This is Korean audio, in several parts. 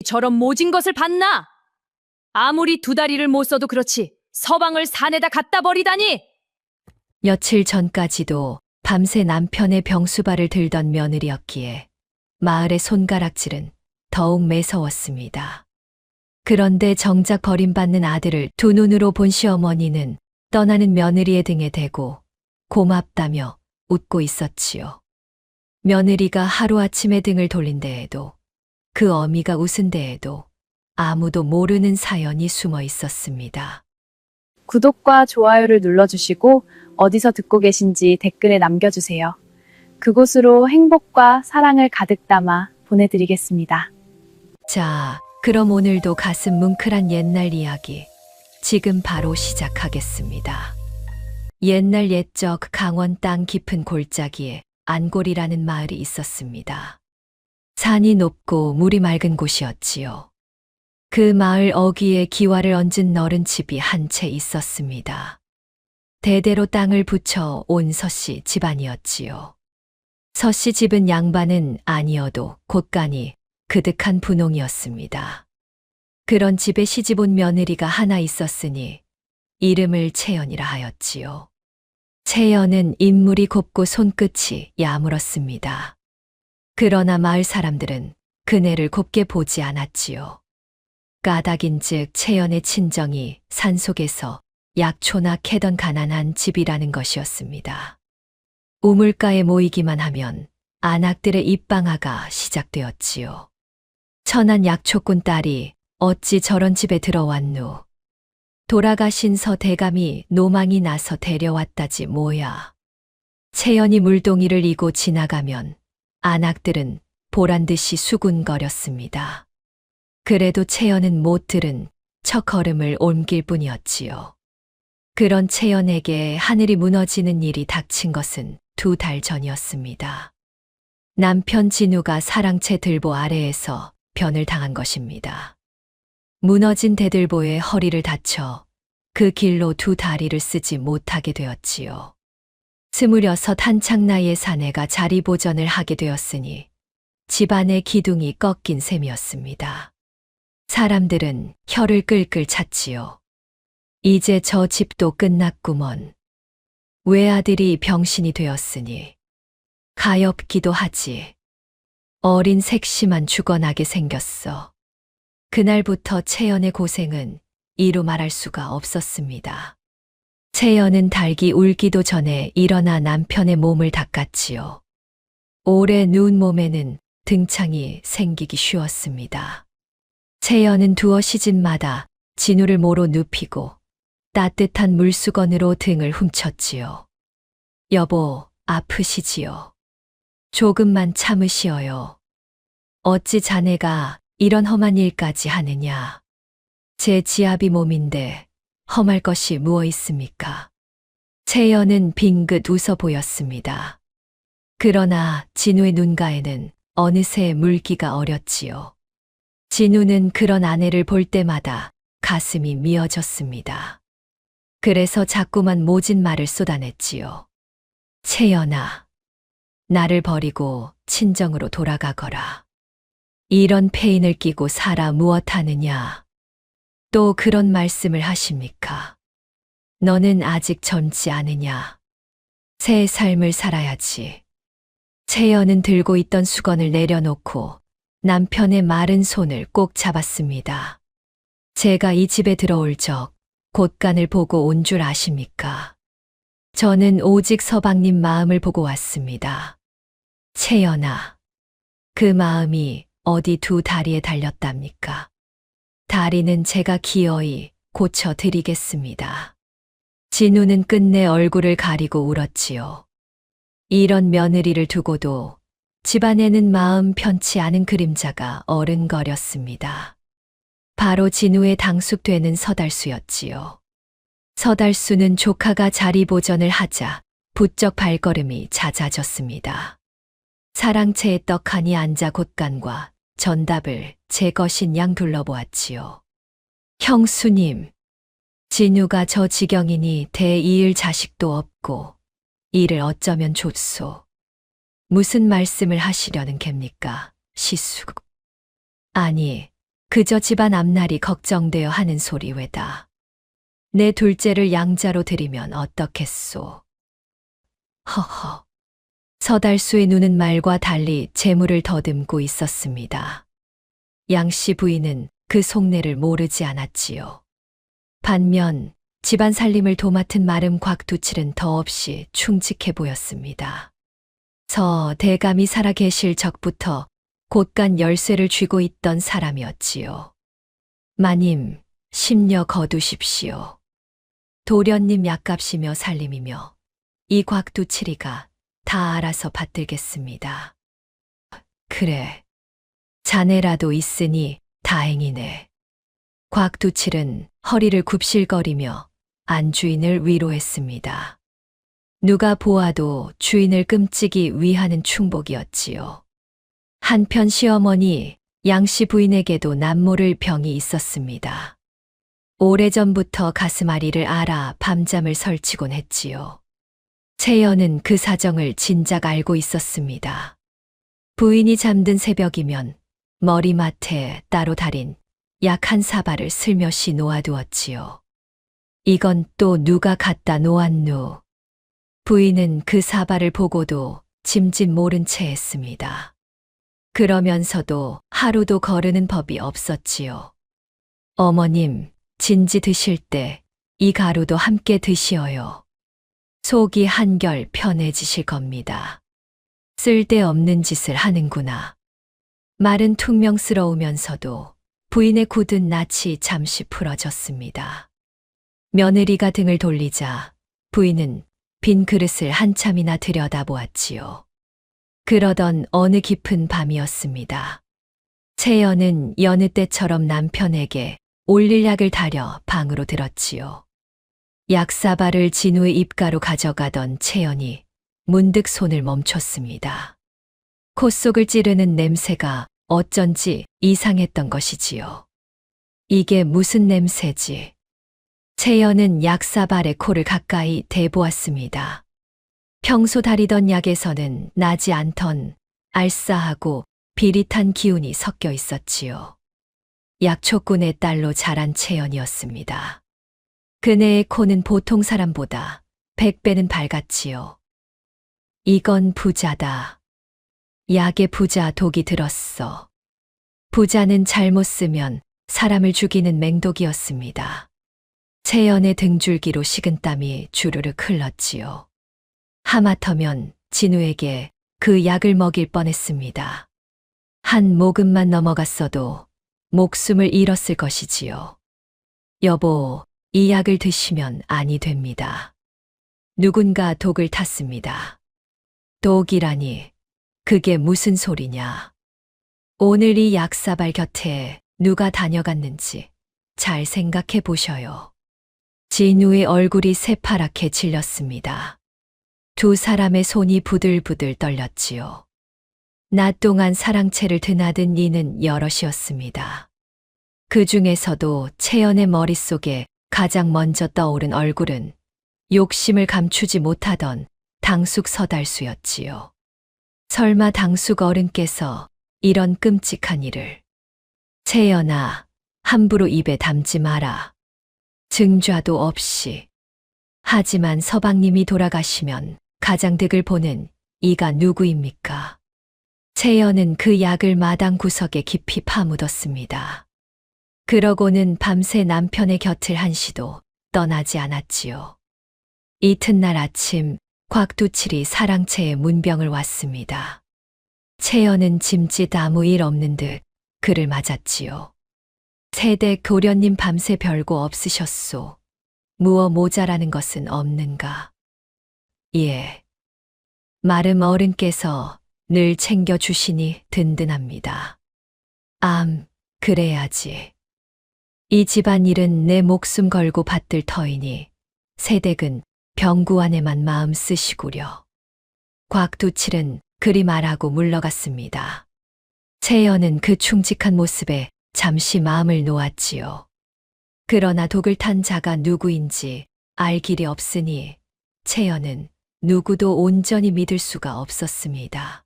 저런 모진 것을 봤나? 아무리 두 다리를 못 써도 그렇지 서방을 산에다 갖다 버리다니! 며칠 전까지도 밤새 남편의 병수발을 들던 며느리였기에 마을의 손가락질은 더욱 매서웠습니다. 그런데 정작 버림받는 아들을 두 눈으로 본 시어머니는 떠나는 며느리의 등에 대고 고맙다며 웃고 있었지요. 며느리가 하루아침에 등을 돌린 데에도 그 어미가 웃은 데에도 아무도 모르는 사연이 숨어 있었습니다. 구독과 좋아요를 눌러주시고 어디서 듣고 계신지 댓글에 남겨주세요. 그곳으로 행복과 사랑을 가득 담아 보내드리겠습니다. 자, 그럼 오늘도 가슴 뭉클한 옛날 이야기 지금 바로 시작하겠습니다. 옛날 옛적 강원 땅 깊은 골짜기에 안골이라는 마을이 있었습니다. 산이 높고 물이 맑은 곳이었지요. 그 마을 어귀에 기와를 얹은 너른 집이 한 채 있었습니다. 대대로 땅을 붙여 온 서씨 집안이었지요. 서씨 집은 양반은 아니어도 곳간이 그득한 분홍이었습니다. 그런 집에 시집 온 며느리가 하나 있었으니 이름을 채연이라 하였지요. 채연은 인물이 곱고 손끝이 야물었습니다. 그러나 마을 사람들은 그네를 곱게 보지 않았지요. 까닭인즉 채연의 친정이 산속에서 약초나 캐던 가난한 집이라는 것이었습니다. 우물가에 모이기만 하면 안악들의 입방아가 시작되었지요. 천한 약초꾼 딸이 어찌 저런 집에 들어왔누. 돌아가신 서 대감이 노망이 나서 데려왔다지 뭐야. 채연이 물동이를 이고 지나가면 안악들은 보란듯이 수군거렸습니다. 그래도 채연은 못 들은 첫 걸음을 옮길 뿐이었지요. 그런 채연에게 하늘이 무너지는 일이 닥친 것은 2달 전이었습니다. 남편 진우가 사랑채 들보 아래에서 변을 당한 것입니다. 무너진 대들보에 허리를 다쳐 그 길로 2다리를 쓰지 못하게 되었지요. 26 한창 나이의 사내가 자리보전을 하게 되었으니 집안의 기둥이 꺾인 셈이었습니다. 사람들은 혀를 끌끌 찼지요. 이제 저 집도 끝났구먼. 외아들이 병신이 되었으니 가엾기도 하지. 어린 색시만 죽어나게 생겼어. 그날부터 채연의 고생은 이루 말할 수가 없었습니다. 채연은 닭이 울기도 전에 일어나 남편의 몸을 닦았지요. 오래 누운 몸에는 등창이 생기기 쉬웠습니다. 채연은 두어 시즌마다 진우를 모로 눕히고 따뜻한 물수건으로 등을 훔쳤지요. 여보, 아프시지요? 조금만 참으시어요. 어찌 자네가 이런 험한 일까지 하느냐. 제 지아비 몸인데 험할 것이 무엇 있습니까? 채연은 빙긋 웃어 보였습니다. 그러나 진우의 눈가에는 어느새 물기가 어렸지요. 진우는 그런 아내를 볼 때마다 가슴이 미어졌습니다. 그래서 자꾸만 모진 말을 쏟아냈지요. 채연아, 나를 버리고 친정으로 돌아가거라. 이런 폐인을 끼고 살아 무엇하느냐. 또 그런 말씀을 하십니까? 너는 아직 젊지 않으냐. 새 삶을 살아야지. 채연은 들고 있던 수건을 내려놓고 남편의 마른 손을 꼭 잡았습니다. 제가 이 집에 들어올 적 곳간을 보고 온 줄 아십니까? 저는 오직 서방님 마음을 보고 왔습니다. 채연아, 그 마음이 어디 2다리에 달렸답니까? 다리는 제가 기어이 고쳐드리겠습니다. 진우는 끝내 얼굴을 가리고 울었지요. 이런 며느리를 두고도 집안에는 마음 편치 않은 그림자가 어른거렸습니다. 바로 진우의 당숙되는 서달수였지요. 서달수는 조카가 자리보전을 하자 부쩍 발걸음이 잦아졌습니다. 사랑채에 떡하니 앉아 곳간과 전답을 제 것인 양 둘러보았지요. 형수님, 진우가 저 지경이니 대이을 자식도 없고 이를 어쩌면 좋소. 무슨 말씀을 하시려는 겝니까, 시숙. 아니, 그저 집안 앞날이 걱정되어 하는 소리 외다. 내 둘째를 양자로 들이면 어떻겠소. 허허. 서달수의 눈은 말과 달리 재물을 더듬고 있었습니다. 양씨 부인은 그 속내를 모르지 않았지요. 반면 집안 살림을 도맡은 마름 곽두칠은 더없이 충직해 보였습니다. 서 대감이 살아 계실 적부터 곳간 열쇠를 쥐고 있던 사람이었지요. 마님, 심려 거두십시오. 도련님 약값이며 살림이며 이 곽두칠이가 다 알아서 받들겠습니다. 그래, 자네라도 있으니 다행이네. 곽두칠은 허리를 굽실거리며 안주인을 위로했습니다. 누가 보아도 주인을 끔찍이 위하는 충복이었지요. 한편 시어머니 양씨 부인에게도 남모를 병이 있었습니다. 오래전부터 가슴앓이를 앓아 밤잠을 설치곤 했지요. 채연은 그 사정을 진작 알고 있었습니다. 부인이 잠든 새벽이면 머리맡에 따로 달인 약 한 사발을 슬며시 놓아두었지요. 이건 또 누가 갖다 놓았누? 부인은 그 사발을 보고도 짐짓 모른 채 했습니다. 그러면서도 하루도 거르는 법이 없었지요. 어머님, 진지 드실 때 이 가루도 함께 드시어요. 속이 한결 편해지실 겁니다. 쓸데없는 짓을 하는구나. 말은 퉁명스러우면서도 부인의 굳은 낯이 잠시 풀어졌습니다. 며느리가 등을 돌리자 부인은 빈 그릇을 한참이나 들여다보았지요. 그러던 어느 깊은 밤이었습니다. 채연은 여느 때처럼 남편에게 올릴 약을 다려 방으로 들었지요. 약사발을 진우의 입가로 가져가던 채연이 문득 손을 멈췄습니다. 콧속을 찌르는 냄새가 어쩐지 이상했던 것이지요. 이게 무슨 냄새지? 채연은 약사발의 코를 가까이 대보았습니다. 평소 다리던 약에서는 나지 않던 알싸하고 비릿한 기운이 섞여 있었지요. 약초꾼의 딸로 자란 채연이었습니다. 그네의 코는 보통 사람보다 100배는 밝았지요. 이건 부자다. 약에 부자 독이 들었어. 부자는 잘못 쓰면 사람을 죽이는 맹독이었습니다. 채연의 등줄기로 식은땀이 주르륵 흘렀지요. 하마터면 진우에게 그 약을 먹일 뻔했습니다. 한 모금만 넘어갔어도 목숨을 잃었을 것이지요. 여보, 이 약을 드시면 아니 됩니다. 누군가 독을 탔습니다. 독이라니, 그게 무슨 소리냐. 오늘 이 약사발 곁에 누가 다녀갔는지 잘 생각해 보셔요. 진우의 얼굴이 새파랗게 질렸습니다. 두 사람의 손이 부들부들 떨렸지요. 낮 동안 사랑채를 드나든 이는 여럿이었습니다. 그 중에서도 채연의 머릿속에 가장 먼저 떠오른 얼굴은 욕심을 감추지 못하던 당숙 서달수였지요. 설마 당숙 어른께서 이런 끔찍한 일을. 채연아, 함부로 입에 담지 마라. 증좌도 없이. 하지만 서방님이 돌아가시면 가장득을 보는 이가 누구입니까? 채연은 그 약을 마당 구석에 깊이 파묻었습니다. 그러고는 밤새 남편의 곁을 한시도 떠나지 않았지요. 이튿날 아침 곽두칠이 사랑채에 문병을 왔습니다. 채연은 짐짓 아무 일 없는 듯 그를 맞았지요. 세대 도련님 밤새 별거 없으셨소. 무어 모자라는 것은 없는가? 예. 마름 어른께서 늘 챙겨주시니 든든합니다. 그래야지. 이 집안일은 내 목숨 걸고 받들 터이니 세댁은 병구 안에만 마음 쓰시구려. 곽두칠은 그리 말하고 물러갔습니다. 채연은 그 충직한 모습에 잠시 마음을 놓았지요. 그러나 독을 탄 자가 누구인지 알 길이 없으니 채연은 누구도 온전히 믿을 수가 없었습니다.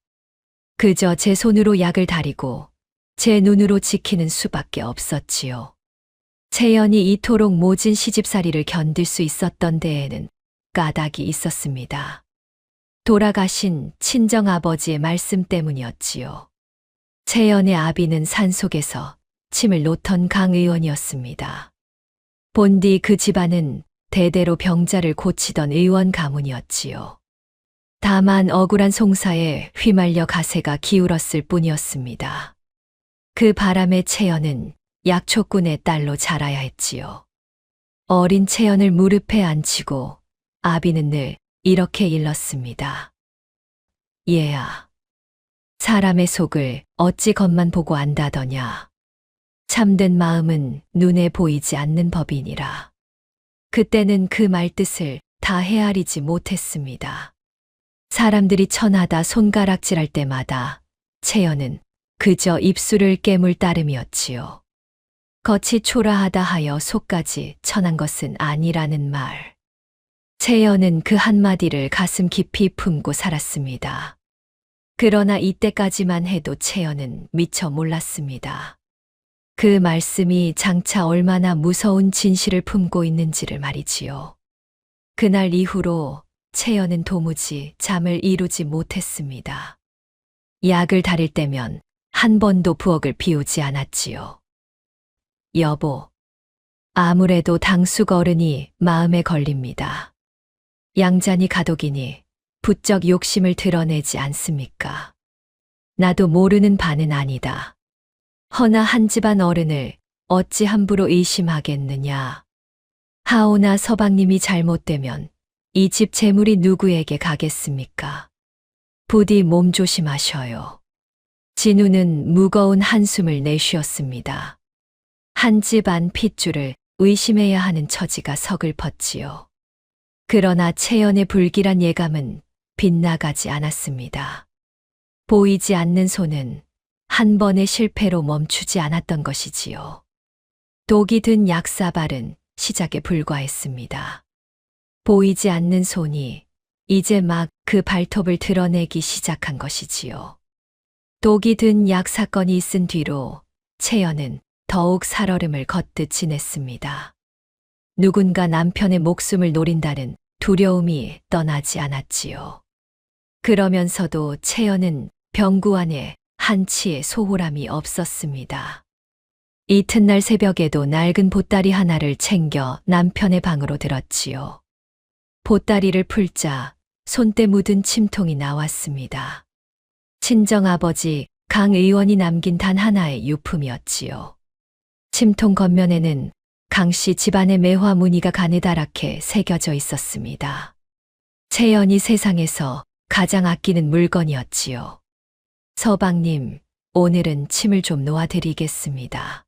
그저 제 손으로 약을 다리고 제 눈으로 지키는 수밖에 없었지요. 채연이 이토록 모진 시집살이를 견딜 수 있었던 데에는 까닭이 있었습니다. 돌아가신 친정아버지의 말씀 때문이었지요. 채연의 아비는 산속에서 침을 놓던 강 의원이었습니다. 본디 그 집안은 대대로 병자를 고치던 의원 가문이었지요. 다만 억울한 송사에 휘말려 가세가 기울었을 뿐이었습니다. 그 바람에 채연은 약초꾼의 딸로 자라야 했지요. 어린 채연을 무릎에 앉히고 아비는 늘 이렇게 일렀습니다. 얘야, 사람의 속을 어찌 겉만 보고 안다더냐. 참된 마음은 눈에 보이지 않는 법이니라. 그때는 그 말뜻을 다 헤아리지 못했습니다. 사람들이 천하다 손가락질할 때마다 채연은 그저 입술을 깨물 따름이었지요. 겉이 초라하다 하여 속까지 천한 것은 아니라는 말. 채연은 그 한마디를 가슴 깊이 품고 살았습니다. 그러나 이때까지만 해도 채연은 미처 몰랐습니다. 그 말씀이 장차 얼마나 무서운 진실을 품고 있는지를 말이지요. 그날 이후로 채연은 도무지 잠을 이루지 못했습니다. 약을 다릴 때면 한 번도 부엌을 비우지 않았지요. 여보, 아무래도 당숙 어른이 마음에 걸립니다. 양잔이 가독이니 부쩍 욕심을 드러내지 않습니까? 나도 모르는 바는 아니다. 허나 한 집안 어른을 어찌 함부로 의심하겠느냐. 하오나 서방님이 잘못되면 이 집 재물이 누구에게 가겠습니까? 부디 몸 조심하셔요. 진우는 무거운 한숨을 내쉬었습니다. 한 집안 핏줄을 의심해야 하는 처지가 서글펐지요. 그러나 채연의 불길한 예감은 빗나가지 않았습니다. 보이지 않는 손은 한 번의 실패로 멈추지 않았던 것이지요. 독이 든 약사발은 시작에 불과했습니다. 보이지 않는 손이 이제 막 그 발톱을 드러내기 시작한 것이지요. 독이 든 약 사건이 있은 뒤로 채연은 더욱 살얼음을 걷듯 지냈습니다. 누군가 남편의 목숨을 노린다는 두려움이 떠나지 않았지요. 그러면서도 채연은 병구 안에 한치의 소홀함이 없었습니다. 이튿날 새벽에도 낡은 보따리 하나를 챙겨 남편의 방으로 들었지요. 보따리를 풀자 손때 묻은 침통이 나왔습니다. 친정아버지 강 의원이 남긴 단 하나의 유품이었지요. 침통 겉면에는 강씨 집안의 매화 무늬가 가느다랗게 새겨져 있었습니다. 채연이 세상에서 가장 아끼는 물건이었지요. 서방님, 오늘은 침을 좀 놓아드리겠습니다.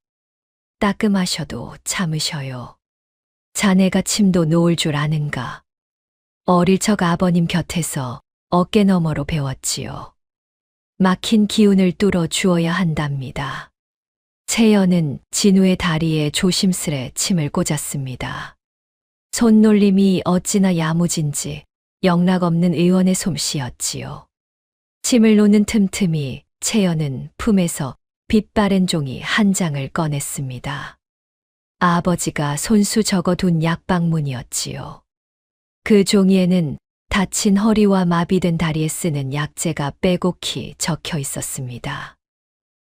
따끔하셔도 참으셔요. 자네가 침도 놓을 줄 아는가. 어릴 적 아버님 곁에서 어깨 너머로 배웠지요. 막힌 기운을 뚫어 주어야 한답니다. 채연은 진우의 다리에 조심스레 침을 꽂았습니다. 손놀림이 어찌나 야무진지 영락없는 의원의 솜씨였지요. 침을 놓는 틈틈이 채연은 품에서 빛바랜 종이 한 장을 꺼냈습니다. 아버지가 손수 적어둔 약방문이었지요. 그 종이에는 다친 허리와 마비된 다리에 쓰는 약재가 빼곡히 적혀 있었습니다.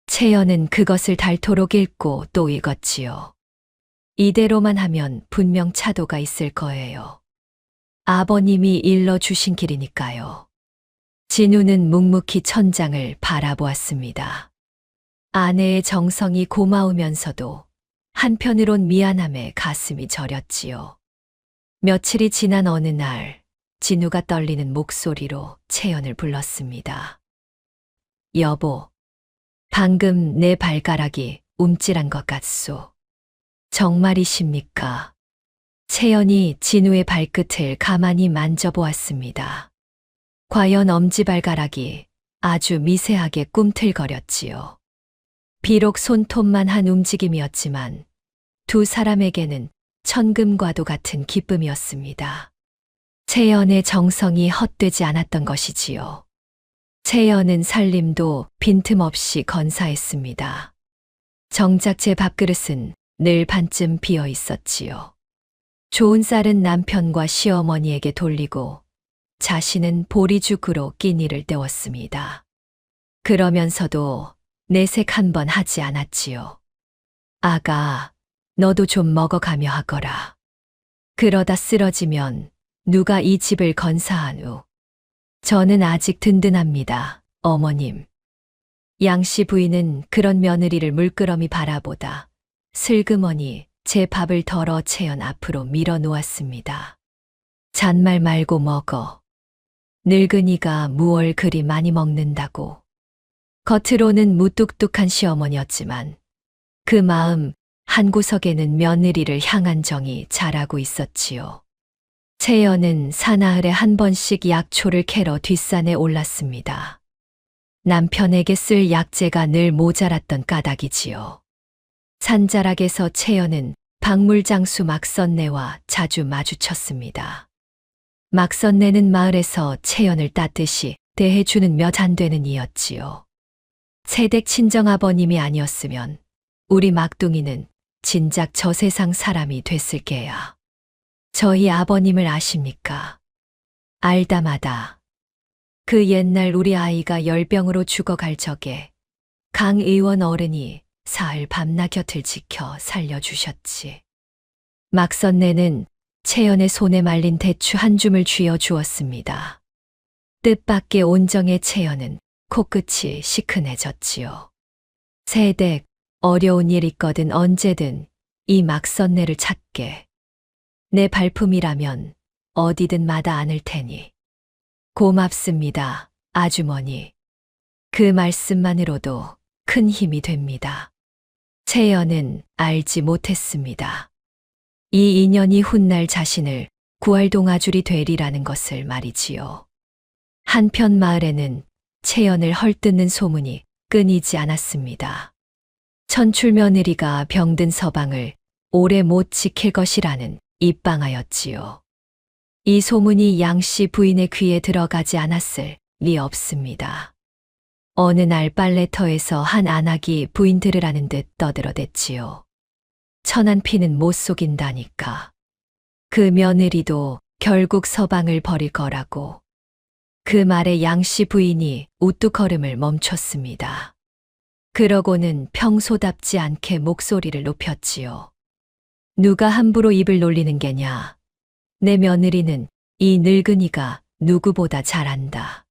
채연은 그것을 닳도록 읽고 또 읽었지요. 이대로만 하면 분명 차도가 있을 거예요. 아버님이 일러주신 길이니까요. 진우는 묵묵히 천장을 바라보았습니다. 아내의 정성이 고마우면서도 한편으론 미안함에 가슴이 저렸지요. 며칠이 지난 어느 날 진우가 떨리는 목소리로 채연을 불렀습니다. 여보, 방금 내 발가락이 움찔한 것 같소. 정말이십니까? 채연이 진우의 발끝을 가만히 만져보았습니다. 과연 엄지발가락이 아주 미세하게 꿈틀거렸지요. 비록 손톱만 한 움직임이었지만 두 사람에게는 천금과도 같은 기쁨이었습니다. 채연의 정성이 헛되지 않았던 것이지요. 채연은 살림도 빈틈없이 건사했습니다. 정작 제 밥그릇은 늘 반쯤 비어 있었지요. 좋은 쌀은 남편과 시어머니에게 돌리고 자신은 보리죽으로 끼니를 때웠습니다. 그러면서도 내색 한 번 하지 않았지요. 아가, 너도 좀 먹어가며 하거라. 그러다 쓰러지면 누가 이 집을 건사하누. 저는 아직 든든합니다, 어머님. 양씨 부인은 그런 며느리를 물끄러미 바라보다 슬그머니 제 밥을 덜어 채연 앞으로 밀어 놓았습니다. 잔말 말고 먹어. 늙은이가 무얼 그리 많이 먹는다고. 겉으로는 무뚝뚝한 시어머니였지만 그 마음 한구석에는 며느리를 향한 정이 자라고 있었지요. 채연은 사나흘에 한 번씩 약초를 캐러 뒷산에 올랐습니다. 남편에게 쓸 약재가 늘 모자랐던 까닭이지요. 산자락에서 채연은 박물장수 막선내와 자주 마주쳤습니다. 막선내는 마을에서 채연을 따뜻이 대해주는 몇 안 되는 이였지요. 새댁 친정아버님이 아니었으면 우리 막둥이는 진작 저 세상 사람이 됐을 게야. 저희 아버님을 아십니까? 알다마다. 그 옛날 우리 아이가 열병으로 죽어갈 적에 강 의원 어른이 사흘 밤낮 곁을 지켜 살려주셨지. 막선내는 채연의 손에 말린 대추 한 줌을 쥐어 주었습니다. 뜻밖의 온정의 채연은 코끝이 시큰해졌지요. 새댁, 어려운 일 있거든 언제든 이 막선내를 찾게. 내 발품이라면 어디든 마다 않을 테니. 고맙습니다, 아주머니. 그 말씀만으로도 큰 힘이 됩니다. 채연은 알지 못했습니다. 이 인연이 훗날 자신을 구할 동아줄이 되리라는 것을 말이지요. 한편 마을에는 채연을 헐뜯는 소문이 끊이지 않았습니다. 천출 며느리가 병든 서방을 오래 못 지킬 것이라는 입방하였지요. 이 소문이 양씨 부인의 귀에 들어가지 않았을 리 없습니다. 어느 날 빨래터에서 한 안악이 부인 들으라는 듯 떠들어댔지요. 천한 피는 못 속인다니까. 그 며느리도 결국 서방을 버릴 거라고. 그 말에 양씨 부인이 우뚝 걸음을 멈췄습니다. 그러고는 평소답지 않게 목소리를 높였지요. 누가 함부로 입을 놀리는 게냐. 내 며느리는 이 늙은이가 누구보다 잘한다.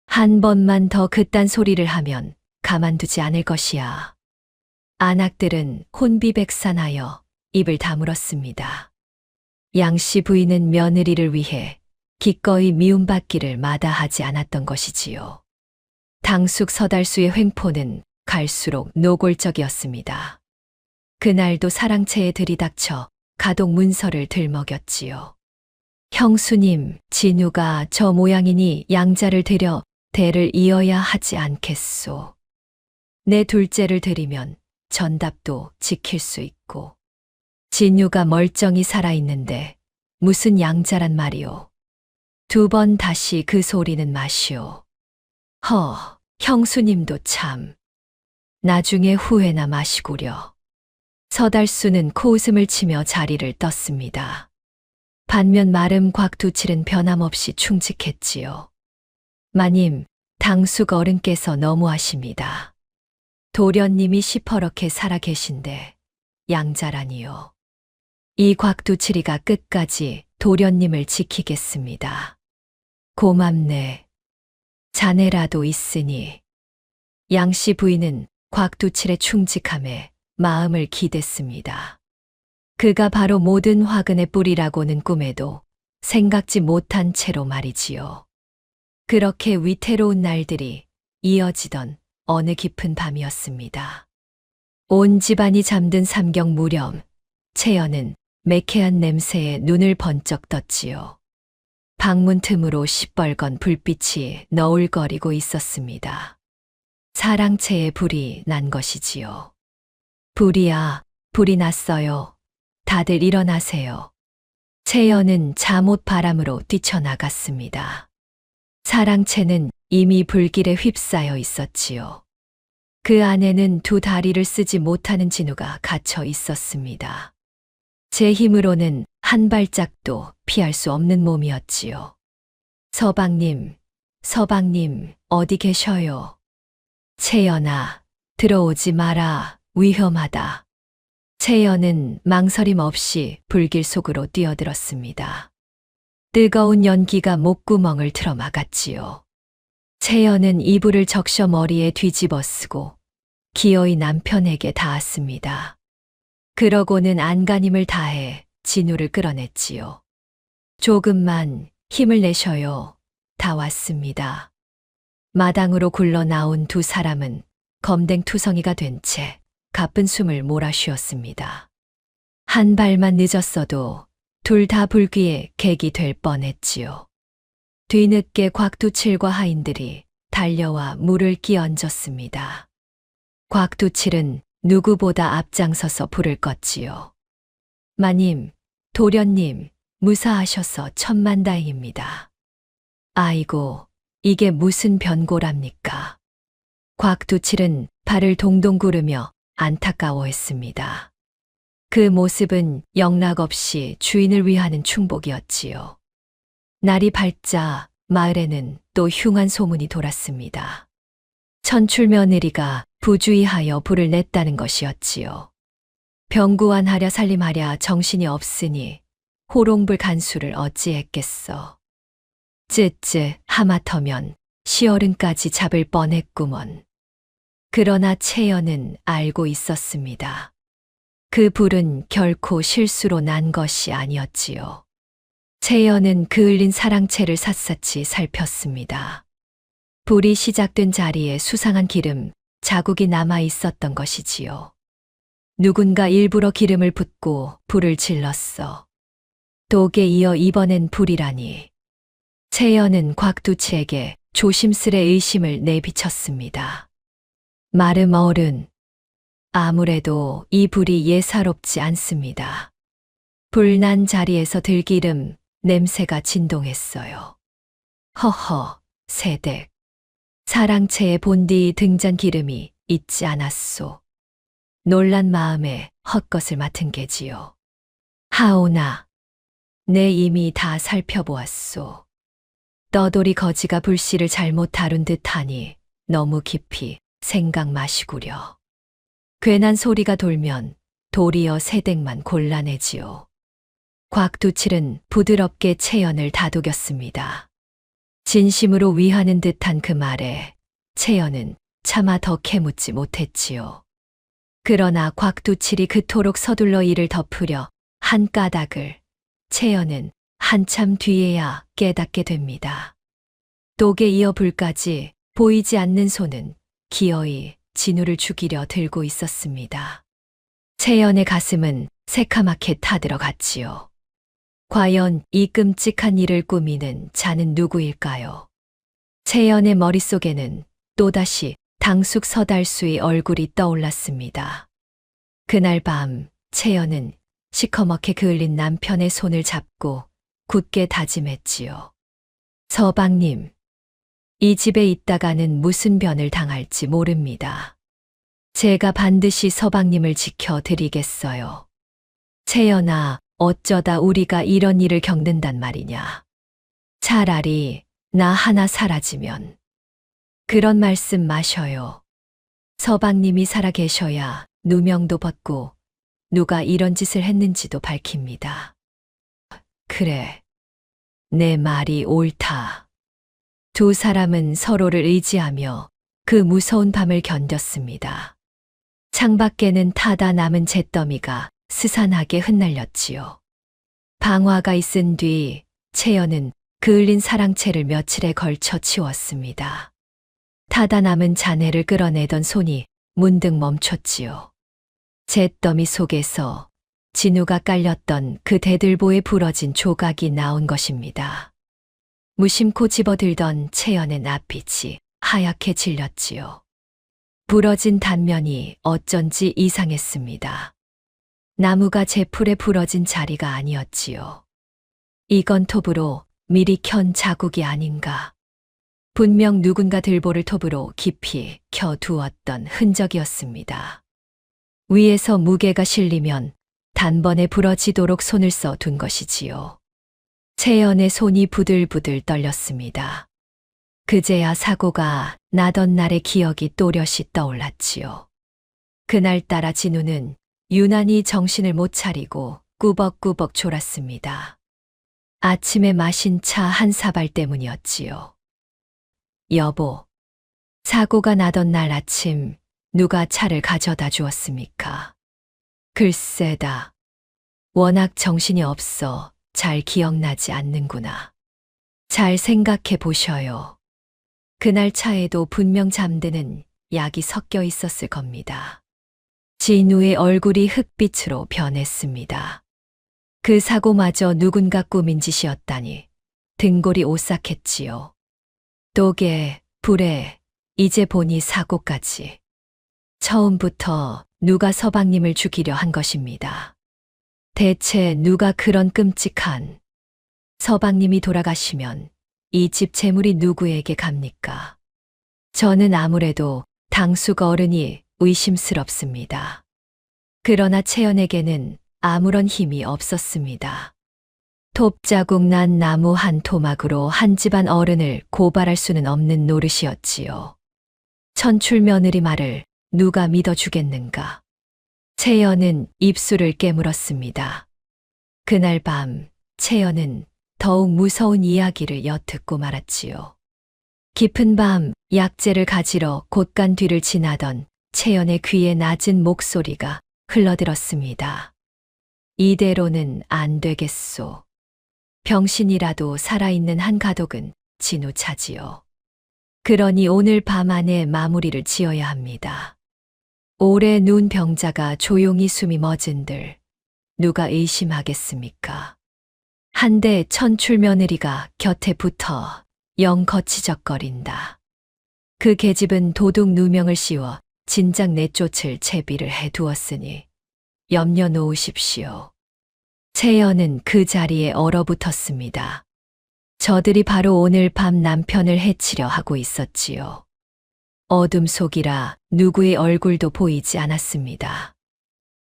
한 번만 더 그딴 소리를 하면 가만두지 않을 것이야. 안악들은 혼비백산하여 입을 다물었습니다. 양씨 부인은 며느리를 위해 기꺼이 미움받기를 마다하지 않았던 것이지요. 당숙 서달수의 횡포는 갈수록 노골적이었습니다. 그날도 사랑채에 들이닥쳐 가독 문서를 들먹였지요. 형수님, 진우가 저 모양이니 양자를 들여 대를 이어야 하지 않겠소. 내 둘째를 들이면 전답도 지킬 수 있고. 진우가 멀쩡히 살아있는데 무슨 양자란 말이오. 두 번 다시 그 소리는 마시오. 형수님도 참. 나중에 후회나 마시구려. 서달수는 코웃음을 치며 자리를 떴습니다. 반면 마름 곽두칠은 변함없이 충직했지요. 마님, 당숙 어른께서 너무하십니다. 도련님이 시퍼렇게 살아 계신데 양자라니요. 이 곽두칠이가 끝까지 도련님을 지키겠습니다. 고맙네. 자네라도 있으니. 양씨 부인은 곽두칠의 충직함에 마음을 기댔습니다. 그가 바로 모든 화근의 뿌리라고는 꿈에도 생각지 못한 채로 말이지요. 그렇게 위태로운 날들이 이어지던 어느 깊은 밤이었습니다. 온 집안이 잠든 삼경 무렵, 채연은 매캐한 냄새에 눈을 번쩍 떴지요. 방문 틈으로 시뻘건 불빛이 너울거리고 있었습니다. 사랑채에 불이 난 것이지요. 불이야, 불이 났어요. 다들 일어나세요. 채연은 잠옷 바람으로 뛰쳐나갔습니다. 사랑채는 이미 불길에 휩싸여 있었지요. 그 안에는 두 다리를 쓰지 못하는 진우가 갇혀 있었습니다. 제 힘으로는 한 발짝도 피할 수 없는 몸이었지요. 서방님, 서방님, 어디 계셔요? 채연아, 들어오지 마라, 위험하다. 채연은 망설임 없이 불길 속으로 뛰어들었습니다. 뜨거운 연기가 목구멍을 틀어막았지요. 채연은 이불을 적셔 머리에 뒤집어 쓰고 기어이 남편에게 닿았습니다. 그러고는 안간힘을 다해 진우를 끌어냈지요. 조금만 힘을 내셔요. 다 왔습니다. 마당으로 굴러 나온 두 사람은 검댕투성이가 된 채 가쁜 숨을 몰아쉬었습니다. 한 발만 늦었어도 둘 다 불귀에 객이 될 뻔했지요. 뒤늦게 곽두칠과 하인들이 달려와 물을 끼얹었습니다. 곽두칠은 누구보다 앞장서서 불을 껐지요. 마님, 도련님, 무사하셔서 천만다행입니다. 아이고, 이게 무슨 변고랍니까? 곽두칠은 발을 동동 구르며 안타까워했습니다. 그 모습은 영락없이 주인을 위하는 충복이었지요. 날이 밝자 마을에는 또 흉한 소문이 돌았습니다. 천출 며느리가 부주의하여 불을 냈다는 것이었지요. 병구안하랴 살림하랴 정신이 없으니 호롱불 간수를 어찌했겠어. 쯔쯔 하마터면 시어른까지 잡을 뻔했구먼. 그러나 채연은 알고 있었습니다. 그 불은 결코 실수로 난 것이 아니었지요. 채연은 그을린 사랑채를 샅샅이 살폈습니다. 불이 시작된 자리에 수상한 기름 자국이 남아 있었던 것이지요. 누군가 일부러 기름을 붓고 불을 질렀어. 독에 이어 이번엔 불이라니. 채연은 곽두치에게 조심스레 의심을 내비쳤습니다. 마름 어른, 아무래도 이 불이 예사롭지 않습니다. 불난 자리에서 들기름 냄새가 진동했어요. 허허, 새댁. 사랑채의 본디 등잔 기름이 있지 않았소. 놀란 마음에 헛것을 맡은 게지요. 하오나, 내 이미 다 살펴보았소. 떠돌이 거지가 불씨를 잘못 다룬 듯하니 너무 깊이 생각 마시구려. 괜한 소리가 돌면 도리어 새댁만 곤란해지요. 곽두칠은 부드럽게 채연을 다독였습니다. 진심으로 위하는 듯한 그 말에 채연은 차마 더 캐묻지 못했지요. 그러나 곽두칠이 그토록 서둘러 이를 덮으려 한 까닭을 채연은 한참 뒤에야 깨닫게 됩니다. 독에 이어 불까지 보이지 않는 손은 기어이 진우를 죽이려 들고 있었습니다. 채연의 가슴은 새카맣게 타들어갔지요. 과연 이 끔찍한 일을 꾸미는 자는 누구일까요? 채연의 머릿속에는 또다시 당숙 서달수의 얼굴이 떠올랐습니다. 그날 밤 채연은 시커멓게 그을린 남편의 손을 잡고 굳게 다짐했지요. 서방님, 이 집에 있다가는 무슨 변을 당할지 모릅니다. 제가 반드시 서방님을 지켜드리겠어요. 채연아, 어쩌다 우리가 이런 일을 겪는단 말이냐. 차라리 나 하나 사라지면. 그런 말씀 마셔요. 서방님이 살아계셔야 누명도 벗고 누가 이런 짓을 했는지도 밝힙니다. 그래, 내 말이 옳다. 두 사람은 서로를 의지하며 그 무서운 밤을 견뎠습니다. 창밖에는 타다 남은 잿더미가 스산하게 흩날렸지요. 방화가 있은 뒤 채연은 그을린 사랑채를 며칠에 걸쳐 치웠습니다. 타다 남은 잔해를 끌어내던 손이 문득 멈췄지요. 잿더미 속에서 진우가 깔렸던 그 대들보에 부러진 조각이 나온 것입니다. 무심코 집어들던 채연의 낯빛이 하얗게 질렸지요. 부러진 단면이 어쩐지 이상했습니다. 나무가 제풀에 부러진 자리가 아니었지요. 이건 톱으로 미리 켠 자국이 아닌가. 분명 누군가 들보를 톱으로 깊이 켜두었던 흔적이었습니다. 위에서 무게가 실리면 단번에 부러지도록 손을 써둔 것이지요. 채연의 손이 부들부들 떨렸습니다. 그제야 사고가 나던 날의 기억이 또렷이 떠올랐지요. 그날따라 진우는 유난히 정신을 못 차리고 꾸벅꾸벅 졸았습니다. 아침에 마신 차 한 사발 때문이었지요. 여보, 사고가 나던 날 아침 누가 차를 가져다 주었습니까? 글쎄다. 워낙 정신이 없어 잘 기억나지 않는구나. 잘 생각해 보셔요. 그날 차에도 분명 잠드는 약이 섞여 있었을 겁니다. 진우의 얼굴이 흑빛으로 변했습니다. 그 사고마저 누군가 꾸민 짓이었다니 등골이 오싹했지요. 독에, 불에, 이제 보니 사고까지. 처음부터 누가 서방님을 죽이려 한 것입니다. 대체 누가 그런 끔찍한 서방님이 돌아가시면 이 집 재물이 누구에게 갑니까? 저는 아무래도 당숙 어른이 의심스럽습니다. 그러나 채연에게는 아무런 힘이 없었습니다. 톱자국 난 나무 한 토막으로 한 집안 어른을 고발할 수는 없는 노릇이었지요. 천출 며느리 말을 누가 믿어주겠는가? 채연은 입술을 깨물었습니다. 그날 밤 채연은 더욱 무서운 이야기를 엿듣고 말았지요. 깊은 밤 약재를 가지러 곳간 뒤를 지나던 채연의 귀에 낮은 목소리가 흘러들었습니다. 이대로는 안 되겠소. 병신이라도 살아있는 한 가독은 진우 차지요. 그러니 오늘 밤 안에 마무리를 지어야 합니다. 오래 누운 병자가 조용히 숨이 멎은들 누가 의심하겠습니까? 한데 천출 며느리가 곁에 붙어 영 거치적거린다. 그 계집은 도둑 누명을 씌워 진작 내쫓을 채비를 해두었으니 염려 놓으십시오. 채연은 그 자리에 얼어붙었습니다. 저들이 바로 오늘 밤 남편을 해치려 하고 있었지요. 어둠 속이라 누구의 얼굴도 보이지 않았습니다.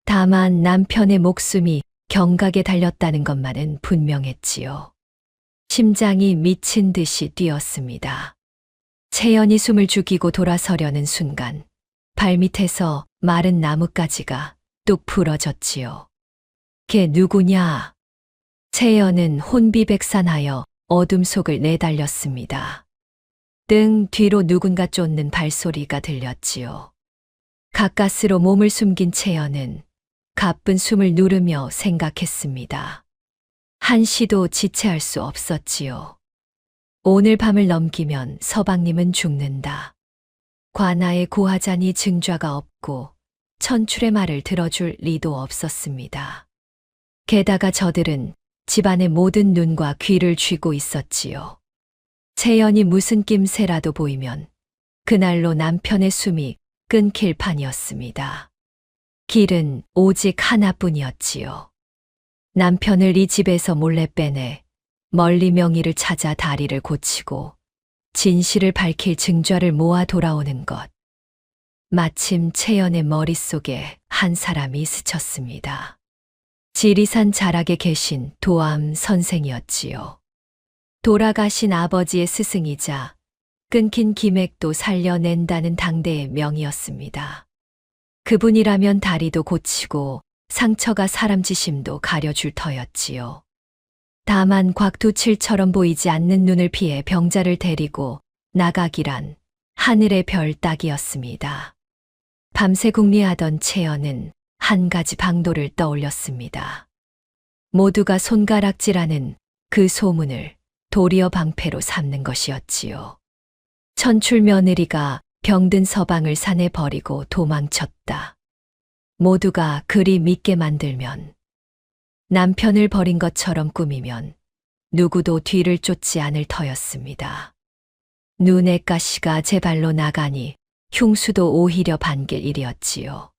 다만 남편의 목숨이 경각에 달렸다는 것만은 분명했지요. 심장이 미친 듯이 뛰었습니다. 채연이 숨을 죽이고 돌아서려는 순간 발밑에서 마른 나뭇가지가 뚝 부러졌지요. 걔 누구냐? 채연은 혼비백산하여 어둠 속을 내달렸습니다. 등 뒤로 누군가 쫓는 발소리가 들렸지요. 가까스로 몸을 숨긴 채연은 가쁜 숨을 누르며 생각했습니다. 한시도 지체할 수 없었지요. 오늘 밤을 넘기면 서방님은 죽는다. 관아의 고하자니 증좌가 없고 천출의 말을 들어줄 리도 없었습니다. 게다가 저들은 집안의 모든 눈과 귀를 쥐고 있었지요. 채연이 무슨 낌새라도 보이면 그날로 남편의 숨이 끊길 판이었습니다. 길은 오직 하나뿐이었지요. 남편을 이 집에서 몰래 빼내 멀리 명의를 찾아 다리를 고치고 진실을 밝힐 증좌를 모아 돌아오는 것. 마침 채연의 머릿속에 한 사람이 스쳤습니다. 지리산 자락에 계신 도암 선생이었지요. 돌아가신 아버지의 스승이자 끊긴 기맥도 살려낸다는 당대의 명이었습니다. 그분이라면 다리도 고치고 상처가 사람 지심도 가려줄 터였지요. 다만 곽두칠처럼 보이지 않는 눈을 피해 병자를 데리고 나가기란 하늘의 별 따기였습니다. 밤새 궁리하던 채연은 한 가지 방도를 떠올렸습니다. 모두가 손가락질하는 그 소문을 도리어 방패로 삼는 것이었지요. 천출 며느리가 병든 서방을 산에 버리고 도망쳤다. 모두가 그리 믿게 만들면, 남편을 버린 것처럼 꾸미면 누구도 뒤를 쫓지 않을 터였습니다. 눈의 가시가 제 발로 나가니 흉수도 오히려 반길 일이었지요.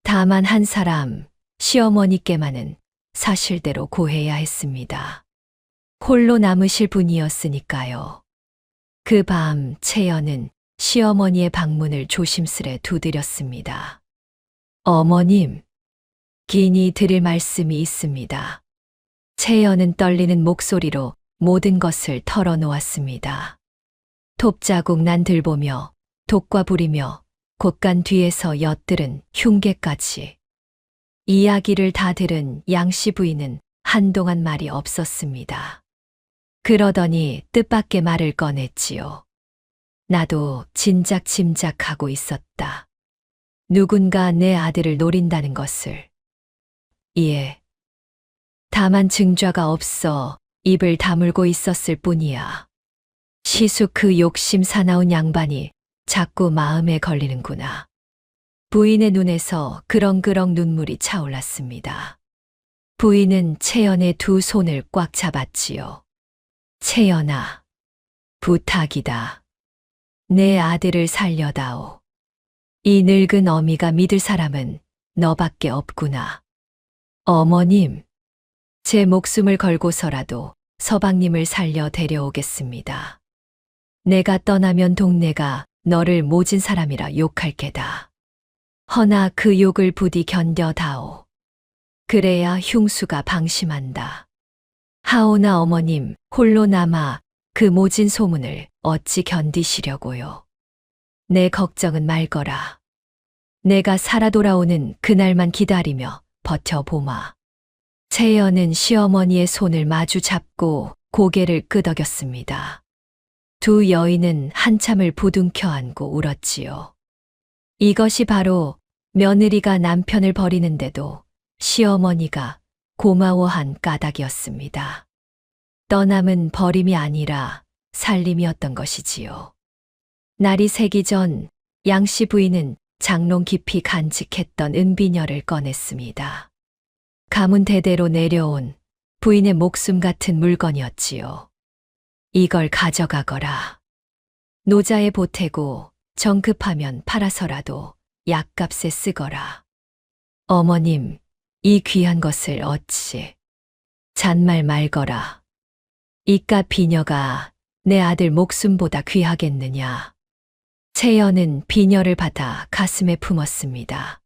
다만 한 사람, 시어머니께만은 사실대로 고해야 했습니다. 홀로 남으실 분이었으니까요. 그 밤 채연은 시어머니의 방문을 조심스레 두드렸습니다. 어머님, 긴히 드릴 말씀이 있습니다. 채연은 떨리는 목소리로 모든 것을 털어놓았습니다. 톱자국 난 들보며 독과 부리며 곳간 뒤에서 엿들은 흉계까지. 이야기를 다 들은 양씨 부인은 한동안 말이 없었습니다. 그러더니 뜻밖의 말을 꺼냈지요. 나도 짐작하고 있었다. 누군가 내 아들을 노린다는 것을. 예. 다만 증좌가 없어 입을 다물고 있었을 뿐이야. 시숙 그 욕심 사나운 양반이 자꾸 마음에 걸리는구나. 부인의 눈에서 그렁그렁 눈물이 차올랐습니다. 부인은 채연의 두 손을 꽉 잡았지요. 채연아, 부탁이다. 내 아들을 살려다오. 이 늙은 어미가 믿을 사람은 너밖에 없구나. 어머님, 제 목숨을 걸고서라도 서방님을 살려 데려오겠습니다. 내가 떠나면 동네가 너를 모진 사람이라 욕할 게다. 허나 그 욕을 부디 견뎌다오. 그래야 흉수가 방심한다. 하오나 어머님 홀로 남아 그 모진 소문을 어찌 견디시려고요. 내 걱정은 말거라. 내가 살아 돌아오는 그날만 기다리며 버텨보마. 채연은 시어머니의 손을 마주 잡고 고개를 끄덕였습니다. 두 여인은 한참을 부둥켜 안고 울었지요. 이것이 바로 며느리가 남편을 버리는데도 시어머니가 고마워한 까닭이었습니다. 떠남은 버림이 아니라 살림이었던 것이지요. 날이 새기 전 양씨 부인은 장롱 깊이 간직했던 은비녀를 꺼냈습니다. 가문 대대로 내려온 부인의 목숨 같은 물건이었지요. 이걸 가져가거라. 노자에 보태고 정급하면 팔아서라도 약값에 쓰거라. 어머님, 이 귀한 것을 어찌. 잔말 말거라. 이깟 비녀가 내 아들 목숨보다 귀하겠느냐. 채연은 비녀를 받아 가슴에 품었습니다.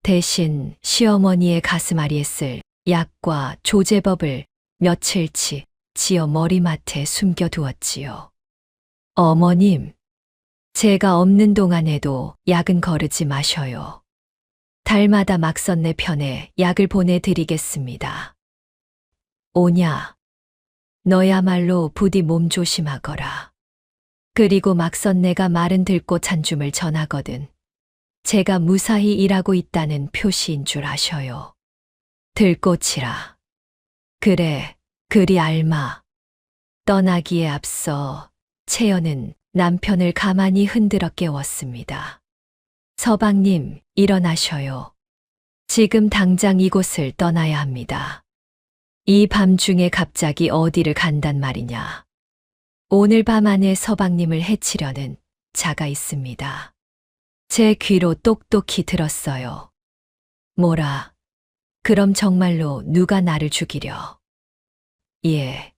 대신 시어머니의 가슴앓이에 쓸 약과 조제법을 며칠치 지어 머리맡에 숨겨두었지요. 어머님, 제가 없는 동안에도 약은 거르지 마셔요. 달마다 막선내 편에 약을 보내드리겠습니다. 오냐, 너야말로 부디 몸 조심하거라. 그리고 막선내가 말은 들고 잔줌을 전하거든 제가 무사히 일하고 있다는 표시인 줄 아셔요. 들꽃이라. 그래, 그리 알마. 떠나기에 앞서 채연은 남편을 가만히 흔들어 깨웠습니다. 서방님, 일어나셔요. 지금 당장 이곳을 떠나야 합니다. 이 밤중에 갑자기 어디를 간단 말이냐. 오늘 밤 안에 서방님을 해치려는 자가 있습니다. 제 귀로 똑똑히 들었어요. 뭐라, 그럼 정말로 누가 나를 죽이려? 예.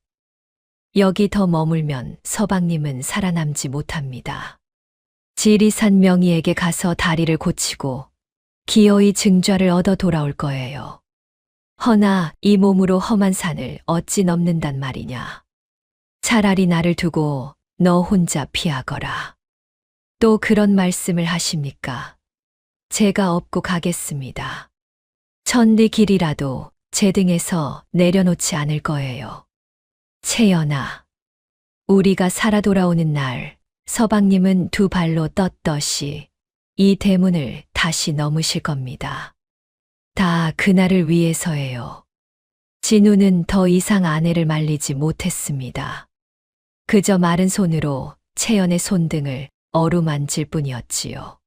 여기 더 머물면 서방님은 살아남지 못합니다. 지리산 명의에게 가서 다리를 고치고 기어이 증좌를 얻어 돌아올 거예요. 허나 이 몸으로 험한 산을 어찌 넘는단 말이냐. 차라리 나를 두고 너 혼자 피하거라. 또 그런 말씀을 하십니까? 제가 업고 가겠습니다. 천리 길이라도 제 등에서 내려놓지 않을 거예요. 채연아, 우리가 살아 돌아오는 날 서방님은 두 발로 떳떳이 이 대문을 다시 넘으실 겁니다. 다 그날을 위해서예요. 진우는 더 이상 아내를 말리지 못했습니다. 그저 마른 손으로 채연의 손등을 어루만질 뿐이었지요.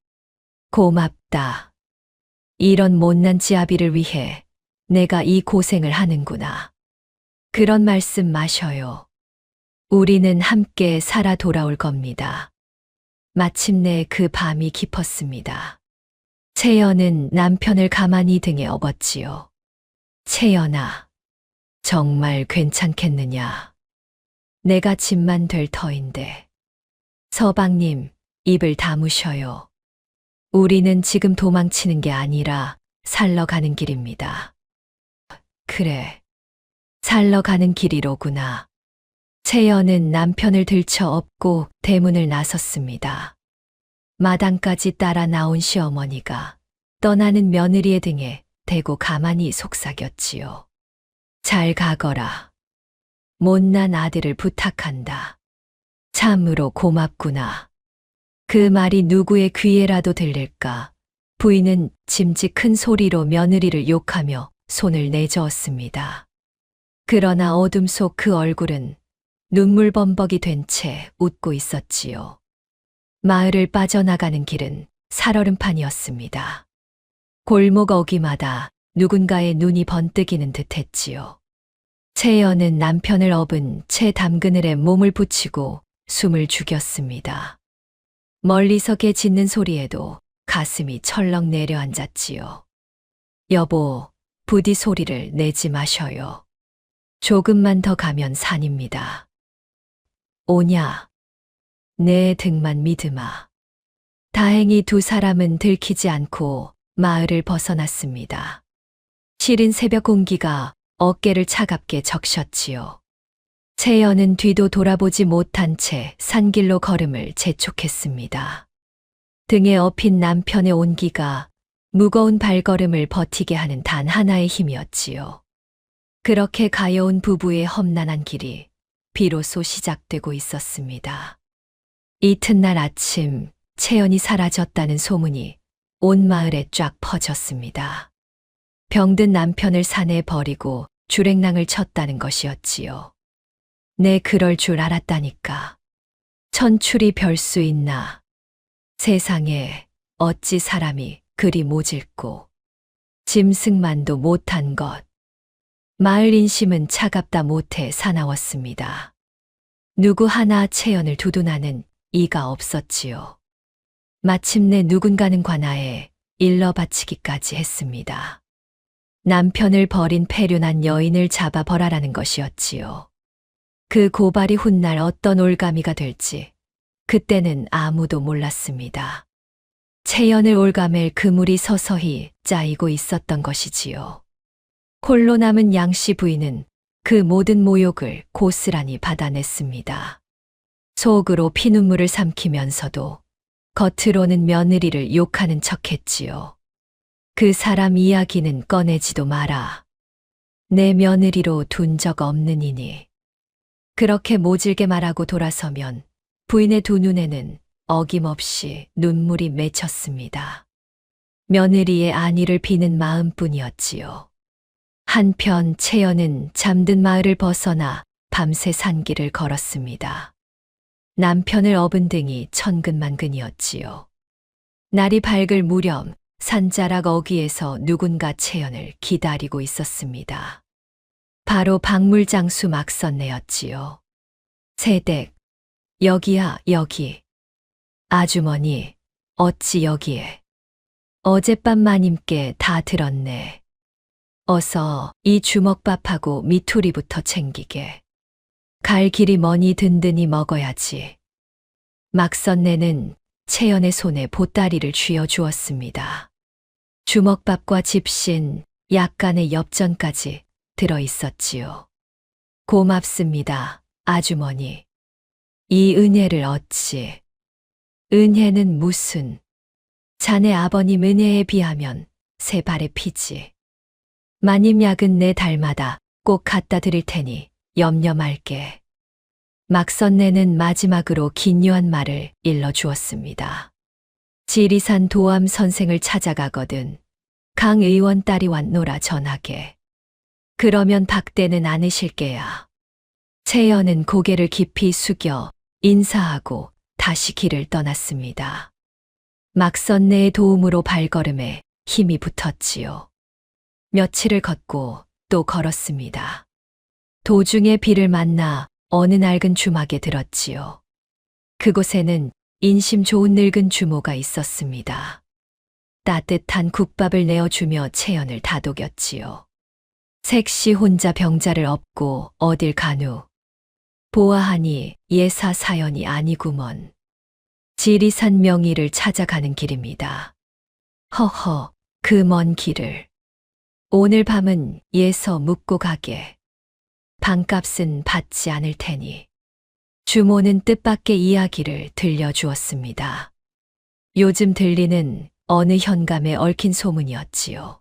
고맙다. 이런 못난 지아비를 위해 내가 이 고생을 하는구나. 그런 말씀 마셔요. 우리는 함께 살아 돌아올 겁니다. 마침내 그 밤이 깊었습니다. 채연은 남편을 가만히 등에 업었지요. 채연아, 정말 괜찮겠느냐. 내가 짐만 될 터인데. 서방님, 입을 다무셔요. 우리는 지금 도망치는 게 아니라 살러 가는 길입니다. 그래. 살러 가는 길이로구나. 채연은 남편을 들쳐 업고 대문을 나섰습니다. 마당까지 따라 나온 시어머니가 떠나는 며느리의 등에 대고 가만히 속삭였지요. 잘 가거라. 못난 아들을 부탁한다. 참으로 고맙구나. 그 말이 누구의 귀에라도 들릴까 부인은 짐짓 큰 소리로 며느리를 욕하며 손을 내저었습니다. 그러나 어둠 속 그 얼굴은 눈물 범벅이 된 채 웃고 있었지요. 마을을 빠져나가는 길은 살얼음판이었습니다. 골목 어귀마다 누군가의 눈이 번뜩이는 듯 했지요. 채연은 남편을 업은 채 담그늘에 몸을 붙이고 숨을 죽였습니다. 멀리서 개 짖는 소리에도 가슴이 철렁 내려앉았지요. 여보, 부디 소리를 내지 마셔요. 조금만 더 가면 산입니다. 오냐? 내 등만 믿으마. 다행히 두 사람은 들키지 않고 마을을 벗어났습니다. 시린 새벽 공기가 어깨를 차갑게 적셨지요. 채연은 뒤도 돌아보지 못한 채 산길로 걸음을 재촉했습니다. 등에 업힌 남편의 온기가 무거운 발걸음을 버티게 하는 단 하나의 힘이었지요. 그렇게 가여운 부부의 험난한 길이 비로소 시작되고 있었습니다. 이튿날 아침 채연이 사라졌다는 소문이 온 마을에 쫙 퍼졌습니다. 병든 남편을 산에 버리고 주랭랑을 쳤다는 것이었지요. 내 그럴 줄 알았다니까. 천출이 별 수 있나. 세상에 어찌 사람이 그리 모질고 짐승만도 못한 것. 마을 인심은 차갑다 못해 사나웠습니다. 누구 하나 채연을 두둔하는 이가 없었지요. 마침내 누군가는 관아에 일러 바치기까지 했습니다. 남편을 버린 패륜한 여인을 잡아 벌하라는 것이었지요. 그 고발이 훗날 어떤 올가미가 될지 그때는 아무도 몰랐습니다. 채연을 올가맬 그물이 서서히 짜이고 있었던 것이지요. 홀로 남은 양씨 부인은 그 모든 모욕을 고스란히 받아냈습니다. 속으로 피눈물을 삼키면서도 겉으로는 며느리를 욕하는 척했지요. 그 사람 이야기는 꺼내지도 마라. 내 며느리로 둔 적 없는 이니. 그렇게 모질게 말하고 돌아서면 부인의 두 눈에는 어김없이 눈물이 맺혔습니다. 며느리의 안위를 비는 마음뿐이었지요. 한편 채연은 잠든 마을을 벗어나 밤새 산길을 걸었습니다. 남편을 업은 등이 천근만근이었지요. 날이 밝을 무렵 산자락 어귀에서 누군가 채연을 기다리고 있었습니다. 바로 박물장수 막선네였지요. 세댁, 여기야 여기. 아주머니, 어찌 여기에. 어젯밤 마님께 다 들었네. 어서 이 주먹밥하고 미투리부터 챙기게. 갈 길이 머니 든든히 먹어야지. 막선네는 채연의 손에 보따리를 쥐어 주었습니다. 주먹밥과 집신, 약간의 엽전까지 들어 있었지요. 고맙습니다, 아주머니. 이 은혜를 어찌. 은혜는 무슨. 자네 아버님 은혜에 비하면 새 발의 피지. 마님 약은 내 달마다 꼭 갖다 드릴 테니 염려 말게. 막선네는 마지막으로 긴요한 말을 일러 주었습니다. 지리산 도암 선생을 찾아가거든 강 의원 딸이 왔노라 전하게. 그러면 박대는 않으실게야. 채연은 고개를 깊이 숙여 인사하고 다시 길을 떠났습니다. 막선네의 도움으로 발걸음에 힘이 붙었지요. 며칠을 걷고 또 걸었습니다. 도중에 비를 만나 어느 낡은 주막에 들었지요. 그곳에는 인심 좋은 늙은 주모가 있었습니다. 따뜻한 국밥을 내어주며 채연을 다독였지요. 색시 혼자 병자를 업고 어딜 가누. 보아하니 예사 사연이 아니구먼. 지리산 명의를 찾아가는 길입니다. 허허, 그 먼 길을. 오늘 밤은 예서 묵고 가게. 방값은 받지 않을 테니. 주모는 뜻밖의 이야기를 들려주었습니다. 요즘 들리는 어느 현감에 얽힌 소문이었지요.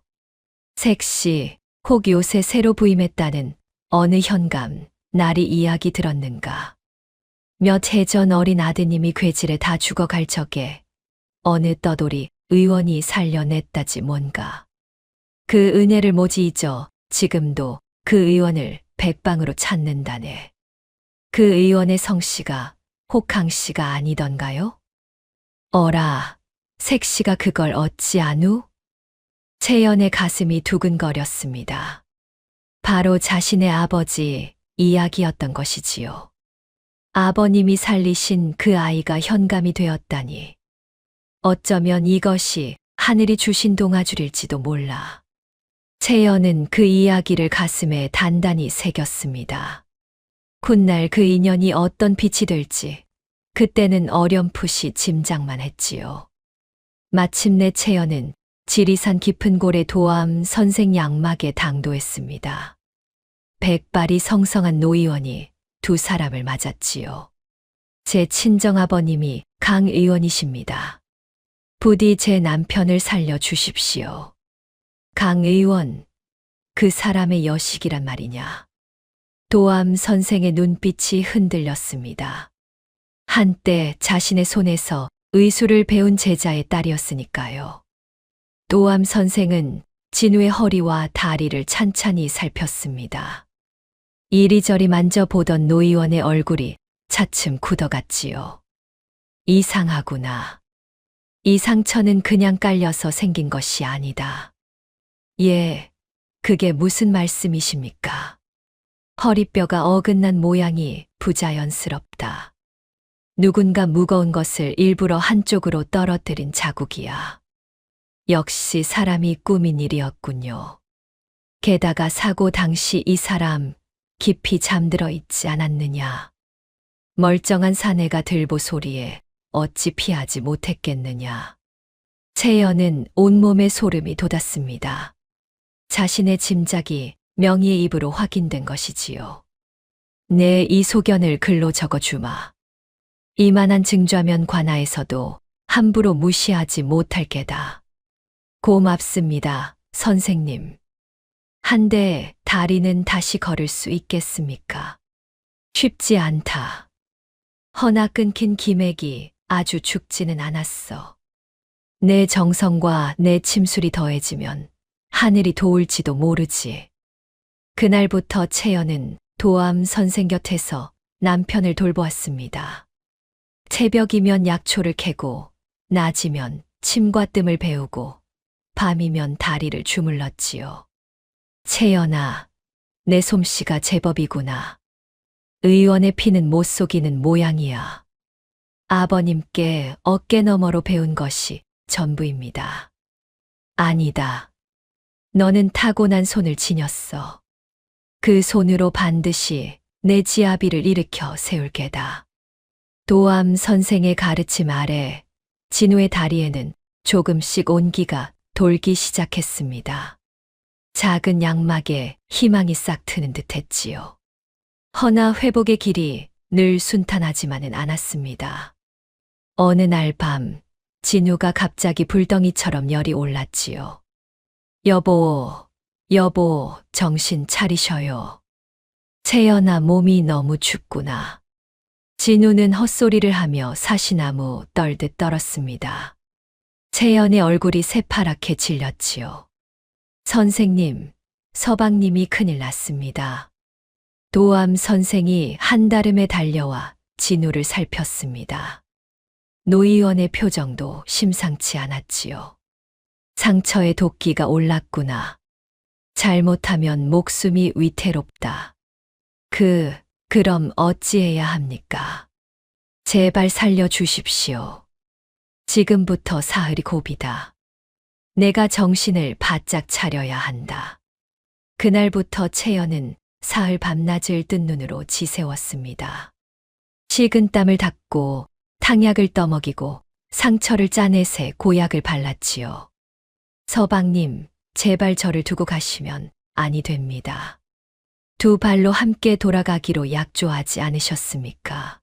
색시, 혹 요새 새로 부임했다는 어느 현감, 날이 이야기 들었는가. 몇 해 전 어린 아드님이 괴질에 다 죽어갈 적에 어느 떠돌이 의원이 살려냈다지 뭔가. 그 은혜를 모지 잊어 지금도 그 의원을 백방으로 찾는다네. 그 의원의 성씨가 혹항씨가 아니던가요? 어라, 색씨가 그걸 어찌 아누? 채연의 가슴이 두근거렸습니다. 바로 자신의 아버지 이야기였던 것이지요. 아버님이 살리신 그 아이가 현감이 되었다니. 어쩌면 이것이 하늘이 주신 동아줄일지도 몰라. 채연은 그 이야기를 가슴에 단단히 새겼습니다. 훗날 그 인연이 어떤 빛이 될지 그때는 어렴풋이 짐작만 했지요. 마침내 채연은 지리산 깊은 골의 도암 선생 양막에 당도했습니다. 백발이 성성한 노의원이 두 사람을 맞았지요. 제 친정아버님이 강 의원이십니다. 부디 제 남편을 살려주십시오. 강 의원, 그 사람의 여식이란 말이냐. 도암 선생의 눈빛이 흔들렸습니다. 한때 자신의 손에서 의술을 배운 제자의 딸이었으니까요. 도암 선생은 진우의 허리와 다리를 찬찬히 살폈습니다. 이리저리 만져보던 노의원의 얼굴이 차츰 굳어갔지요. 이상하구나. 이 상처는 그냥 깔려서 생긴 것이 아니다. 예, 그게 무슨 말씀이십니까? 허리뼈가 어긋난 모양이 부자연스럽다. 누군가 무거운 것을 일부러 한쪽으로 떨어뜨린 자국이야. 역시 사람이 꾸민 일이었군요. 게다가 사고 당시 이 사람 깊이 잠들어 있지 않았느냐. 멀쩡한 사내가 들보 소리에 어찌 피하지 못했겠느냐. 채연은 온몸에 소름이 돋았습니다. 자신의 짐작이 명의의 입으로 확인된 것이지요. 내 이 소견을 글로 적어주마. 이만한 증좌면 관하에서도 함부로 무시하지 못할 게다. 고맙습니다, 선생님. 한데 다리는 다시 걸을 수 있겠습니까? 쉽지 않다. 허나 끊긴 기맥이 아주 죽지는 않았어. 내 정성과 내 침술이 더해지면 하늘이 도울지도 모르지. 그날부터 채연은 도암 선생 곁에서 남편을 돌보았습니다. 새벽이면 약초를 캐고, 낮이면 침과 뜸을 배우고, 밤이면 다리를 주물렀지요. 채연아, 내 솜씨가 제법이구나. 의원의 피는 못 속이는 모양이야. 아버님께 어깨 너머로 배운 것이 전부입니다. 아니다. 너는 타고난 손을 지녔어. 그 손으로 반드시 내 지아비를 일으켜 세울 게다. 도암 선생의 가르침 아래 진우의 다리에는 조금씩 온기가 돌기 시작했습니다. 작은 양막에 희망이 싹 트는 듯 했지요. 허나 회복의 길이 늘 순탄하지만은 않았습니다. 어느 날 밤, 진우가 갑자기 불덩이처럼 열이 올랐지요. 여보, 여보, 정신 차리셔요. 채연아, 몸이 너무 춥구나. 진우는 헛소리를 하며 사시나무 떨듯 떨었습니다. 채연의 얼굴이 새파랗게 질렸지요. 선생님, 서방님이 큰일 났습니다. 도암 선생이 한달음에 달려와 진우를 살폈습니다. 노의원의 표정도 심상치 않았지요. 상처에 도끼가 올랐구나. 잘못하면 목숨이 위태롭다. 그럼 어찌해야 합니까? 제발 살려주십시오. 지금부터 사흘이 고비다. 내가 정신을 바짝 차려야 한다. 그날부터 채연은 사흘 밤낮을 뜬 눈으로 지새웠습니다. 식은 땀을 닦고 탕약을 떠먹이고 상처를 짜내새 고약을 발랐지요. 서방님, 제발 저를 두고 가시면 아니 됩니다. 두 발로 함께 돌아가기로 약조하지 않으셨습니까?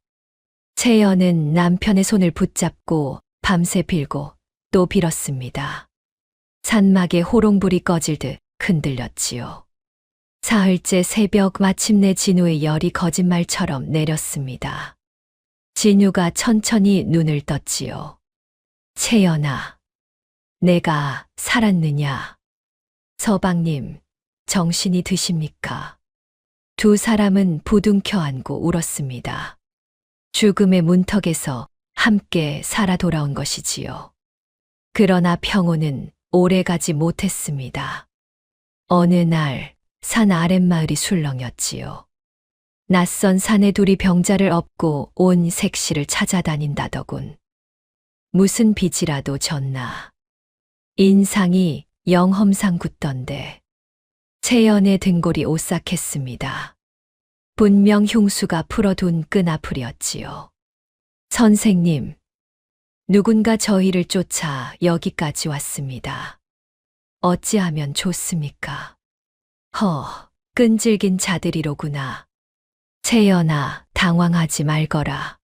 채연은 남편의 손을 붙잡고 밤새 빌고 또 빌었습니다. 산막에 호롱불이 꺼질 듯 흔들렸지요. 사흘째 새벽 마침내 진우의 열이 거짓말처럼 내렸습니다. 진우가 천천히 눈을 떴지요. 채연아, 내가 살았느냐? 서방님, 정신이 드십니까? 두 사람은 부둥켜 안고 울었습니다. 죽음의 문턱에서 함께 살아 돌아온 것이지요. 그러나 평온은 오래가지 못했습니다. 어느 날 산 아랫마을이 술렁였지요. 낯선 사내둘이 병자를 업고 온 색시를 찾아다닌다더군. 무슨 빚이라도 졌나. 인상이 영험상 굳던데. 채연의 등골이 오싹했습니다. 분명 흉수가 풀어둔 끈아풀이었지요. 선생님, 누군가 저희를 쫓아 여기까지 왔습니다. 어찌하면 좋습니까? 끈질긴 자들이로구나. 채연아, 당황하지 말거라.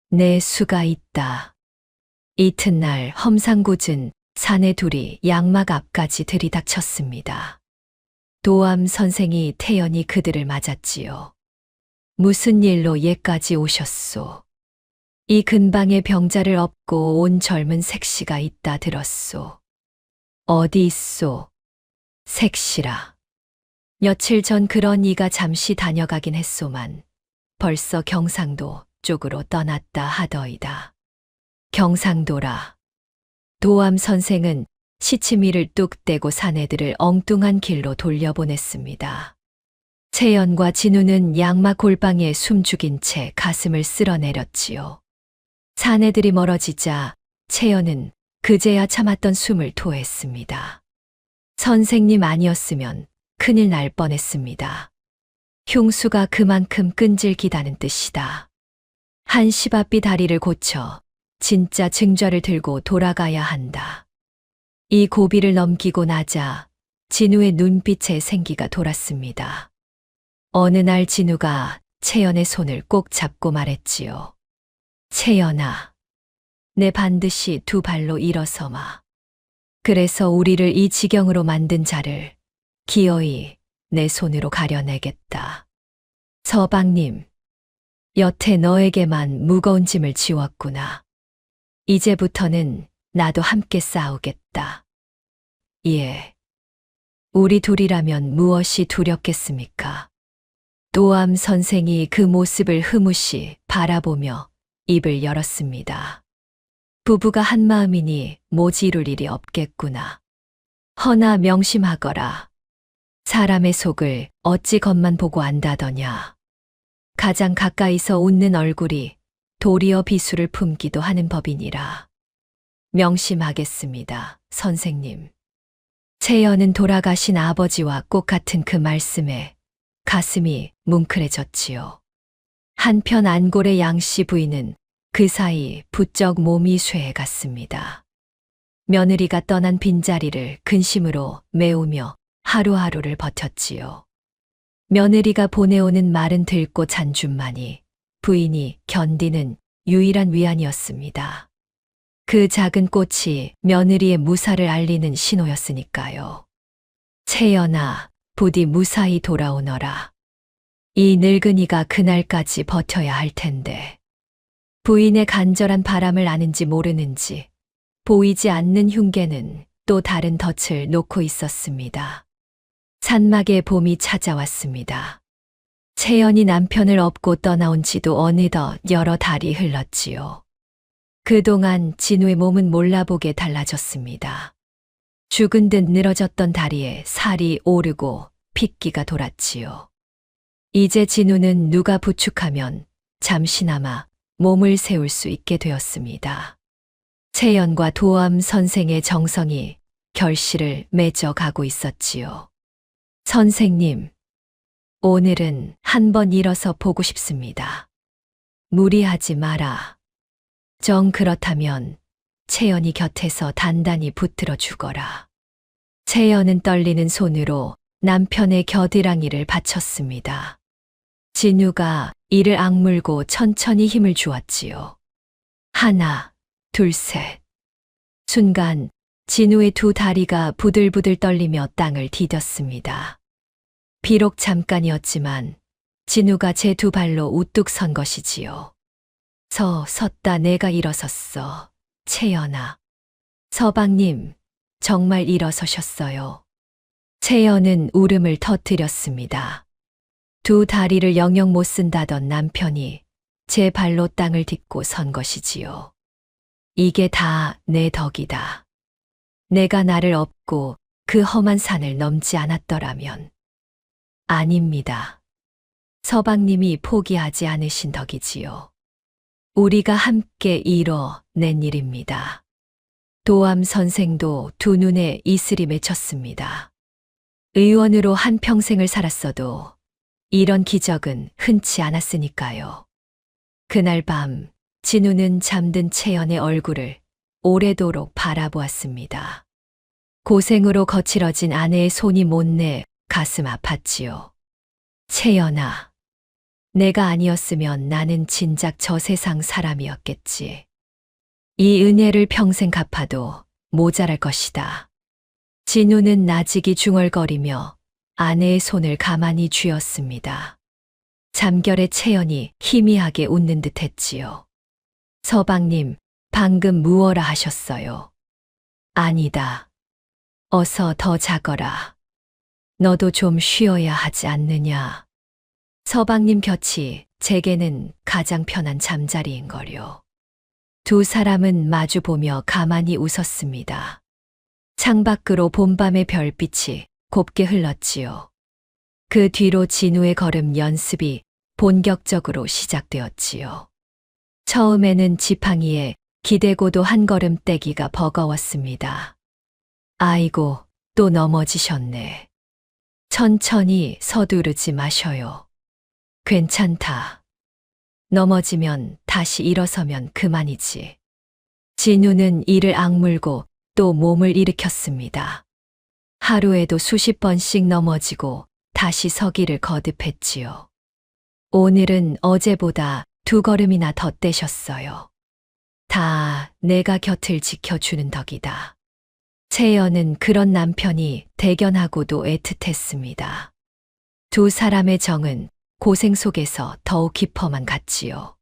내 수가 있다. 이튿날 험상궂은 사내 둘이 양막 앞까지 들이닥쳤습니다. 도암 선생이 태연히 그들을 맞았지요. 무슨 일로 예까지 오셨소? 이 근방에 병자를 업고 온 젊은 색시가 있다 들었소. 어디 있소? 색시라. 며칠 전 그런 이가 잠시 다녀가긴 했소만 벌써 경상도 쪽으로 떠났다 하더이다. 경상도라. 도암 선생은 시치미를 뚝 떼고 사내들을 엉뚱한 길로 돌려보냈습니다. 채연과 진우는 양막 골방에 숨죽인 채 가슴을 쓸어내렸지요. 사내들이 멀어지자 채연은 그제야 참았던 숨을 토했습니다. 선생님 아니었으면 큰일 날 뻔했습니다. 흉수가 그만큼 끈질기다는 뜻이다. 한 시바삐 다리를 고쳐 진짜 증좌를 들고 돌아가야 한다. 이 고비를 넘기고 나자 진우의 눈빛에 생기가 돌았습니다. 어느 날 진우가 채연의 손을 꼭 잡고 말했지요. 채연아, 내 반드시 두 발로 일어서마. 그래서 우리를 이 지경으로 만든 자를 기어이 내 손으로 가려내겠다. 서방님, 여태 너에게만 무거운 짐을 지웠구나. 이제부터는 나도 함께 싸우겠다. 예. 우리 둘이라면 무엇이 두렵겠습니까? 도암 선생이 그 모습을 흐무시 바라보며 입을 열었습니다. 부부가 한마음이니 모지 이룰 일이 없겠구나. 허나 명심하거라. 사람의 속을 어찌 겉만 보고 안다더냐. 가장 가까이서 웃는 얼굴이 도리어 비수를 품기도 하는 법이니라. 명심하겠습니다, 선생님. 채연은 돌아가신 아버지와 꼭 같은 그 말씀에 가슴이 뭉클해졌지요. 한편 안골의 양씨 부인은 그 사이 부쩍 몸이 쇠해갔습니다. 며느리가 떠난 빈자리를 근심으로 메우며 하루하루를 버텼지요. 며느리가 보내오는 마른 들꽃 한 줌만이 부인이 견디는 유일한 위안이었습니다. 그 작은 꽃이 며느리의 무사를 알리는 신호였으니까요. 채연아, 부디 무사히 돌아오너라. 이 늙은이가 그날까지 버텨야 할 텐데. 부인의 간절한 바람을 아는지 모르는지 보이지 않는 흉계는 또 다른 덫을 놓고 있었습니다. 산막에 봄이 찾아왔습니다. 채연이 남편을 업고 떠나온 지도 어느덧 여러 달이 흘렀지요. 그동안 진우의 몸은 몰라보게 달라졌습니다. 죽은 듯 늘어졌던 다리에 살이 오르고 핏기가 돌았지요. 이제 진우는 누가 부축하면 잠시나마 몸을 세울 수 있게 되었습니다. 채연과 도암 선생의 정성이 결실을 맺어 가고 있었지요. 선생님, 오늘은 한번 일어서 보고 싶습니다. 무리하지 마라. 정 그렇다면 채연이 곁에서 단단히 붙들어 주거라. 채연은 떨리는 손으로 남편의 겨드랑이를 받쳤습니다. 진우가 이를 악물고 천천히 힘을 주었지요. 하나, 둘, 셋. 순간 진우의 두 다리가 부들부들 떨리며 땅을 디뎠습니다. 비록 잠깐이었지만 진우가 제 두 발로 우뚝 선 것이지요. 섰다 내가 일어섰어. 채연아. 서방님, 정말 일어서셨어요. 채연은 울음을 터뜨렸습니다. 두 다리를 영영 못 쓴다던 남편이 제 발로 땅을 딛고 선 것이지요. 이게 다 내 덕이다. 내가 나를 업고 그 험한 산을 넘지 않았더라면. 아닙니다. 서방님이 포기하지 않으신 덕이지요. 우리가 함께 이뤄낸 일입니다. 도암 선생도 두 눈에 이슬이 맺혔습니다. 의원으로 한 평생을 살았어도 이런 기적은 흔치 않았으니까요. 그날 밤 진우는 잠든 채연의 얼굴을 오래도록 바라보았습니다. 고생으로 거칠어진 아내의 손이 못내 가슴 아팠지요. 채연아, 내가 아니었으면 나는 진작 저 세상 사람이었겠지. 이 은혜를 평생 갚아도 모자랄 것이다. 진우는 나직이 중얼거리며 아내의 손을 가만히 쥐었습니다. 잠결에 채연이 희미하게 웃는 듯 했지요. 서방님, 방금 무어라 하셨어요. 아니다. 어서 더 자거라. 너도 좀 쉬어야 하지 않느냐. 서방님 곁이 제게는 가장 편한 잠자리인걸요. 두 사람은 마주보며 가만히 웃었습니다. 창밖으로 봄밤의 별빛이 곱게 흘렀지요. 그 뒤로 진우의 걸음 연습이 본격적으로 시작되었지요. 처음에는 지팡이에 기대고도 한 걸음 떼기가 버거웠습니다. 아이고, 또 넘어지셨네. 천천히 서두르지 마셔요. 괜찮다. 넘어지면 다시 일어서면 그만이지. 진우는 이를 악물고 또 몸을 일으켰습니다. 하루에도 수십 번씩 넘어지고 다시 서기를 거듭했지요. 오늘은 어제보다 두 걸음이나 더 떼셨어요. 다 내가 곁을 지켜주는 덕이다. 채연은 그런 남편이 대견하고도 애틋했습니다. 두 사람의 정은 고생 속에서 더욱 깊어만 갔지요.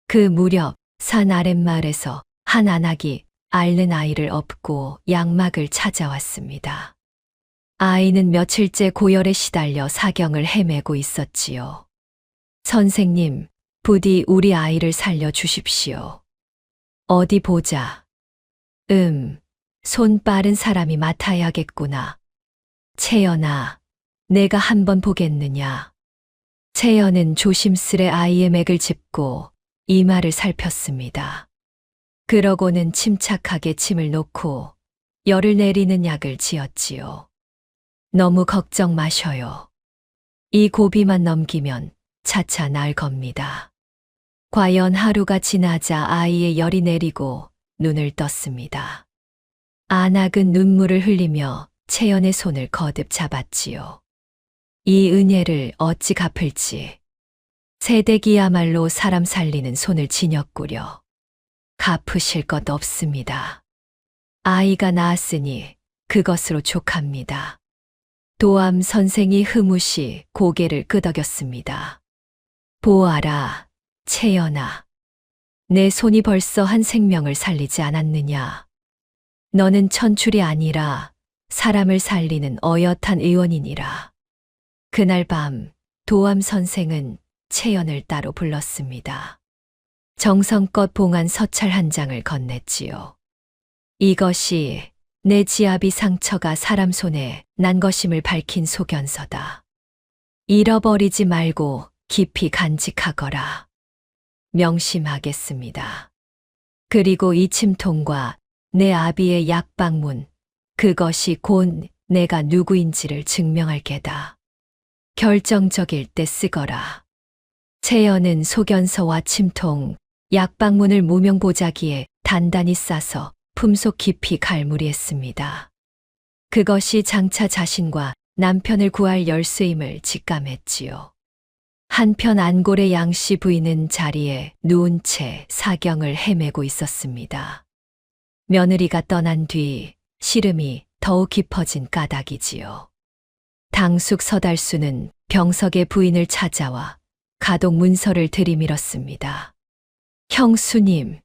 그 무렵 산 아랫마을에서 한 안악이 앓는 아이를 업고 양막을 찾아왔습니다. 아이는 며칠째 고열에 시달려 사경을 헤매고 있었지요. 선생님, 부디 우리 아이를 살려주십시오. 어디 보자. 손 빠른 사람이 맡아야겠구나. 채연아, 내가 한번 보겠느냐. 채연은 조심스레 아이의 맥을 짚고 이마를 살폈습니다. 그러고는 침착하게 침을 놓고 열을 내리는 약을 지었지요. 너무 걱정 마셔요. 이 고비만 넘기면 차차 나을 겁니다. 과연 하루가 지나자 아이의 열이 내리고 눈을 떴습니다. 안악은 눈물을 흘리며 채연의 손을 거듭 잡았지요. 이 은혜를 어찌 갚을지. 새댁이야말로 사람 살리는 손을 지녔구려. 갚으실 것 없습니다. 아이가 낳았으니 그것으로 족합니다. 도암 선생이 흐뭇이 고개를 끄덕였습니다. 보아라, 채연아. 내 손이 벌써 한 생명을 살리지 않았느냐. 너는 천출이 아니라 사람을 살리는 어엿한 의원이니라. 그날 밤 도암 선생은 채연을 따로 불렀습니다. 정성껏 봉한 서찰 한 장을 건넸지요. 이것이 내 지아비 상처가 사람 손에 난 것임을 밝힌 소견서다. 잃어버리지 말고 깊이 간직하거라. 명심하겠습니다. 그리고 이 침통과 내 아비의 약방문, 그것이 곧 내가 누구인지를 증명할 게다. 결정적일 때 쓰거라. 채연은 소견서와 침통, 약방문을 무명보자기에 단단히 싸서 품속 깊이 갈무리했습니다. 그것이 장차 자신과 남편을 구할 열쇠임을 직감했지요. 한편 안골의 양씨 부인은 자리에 누운 채 사경을 헤매고 있었습니다. 며느리가 떠난 뒤 시름이 더욱 깊어진 까닭이지요. 당숙 서달수는 병석의 부인을 찾아와 가독 문서를 들이밀었습니다. 형수님,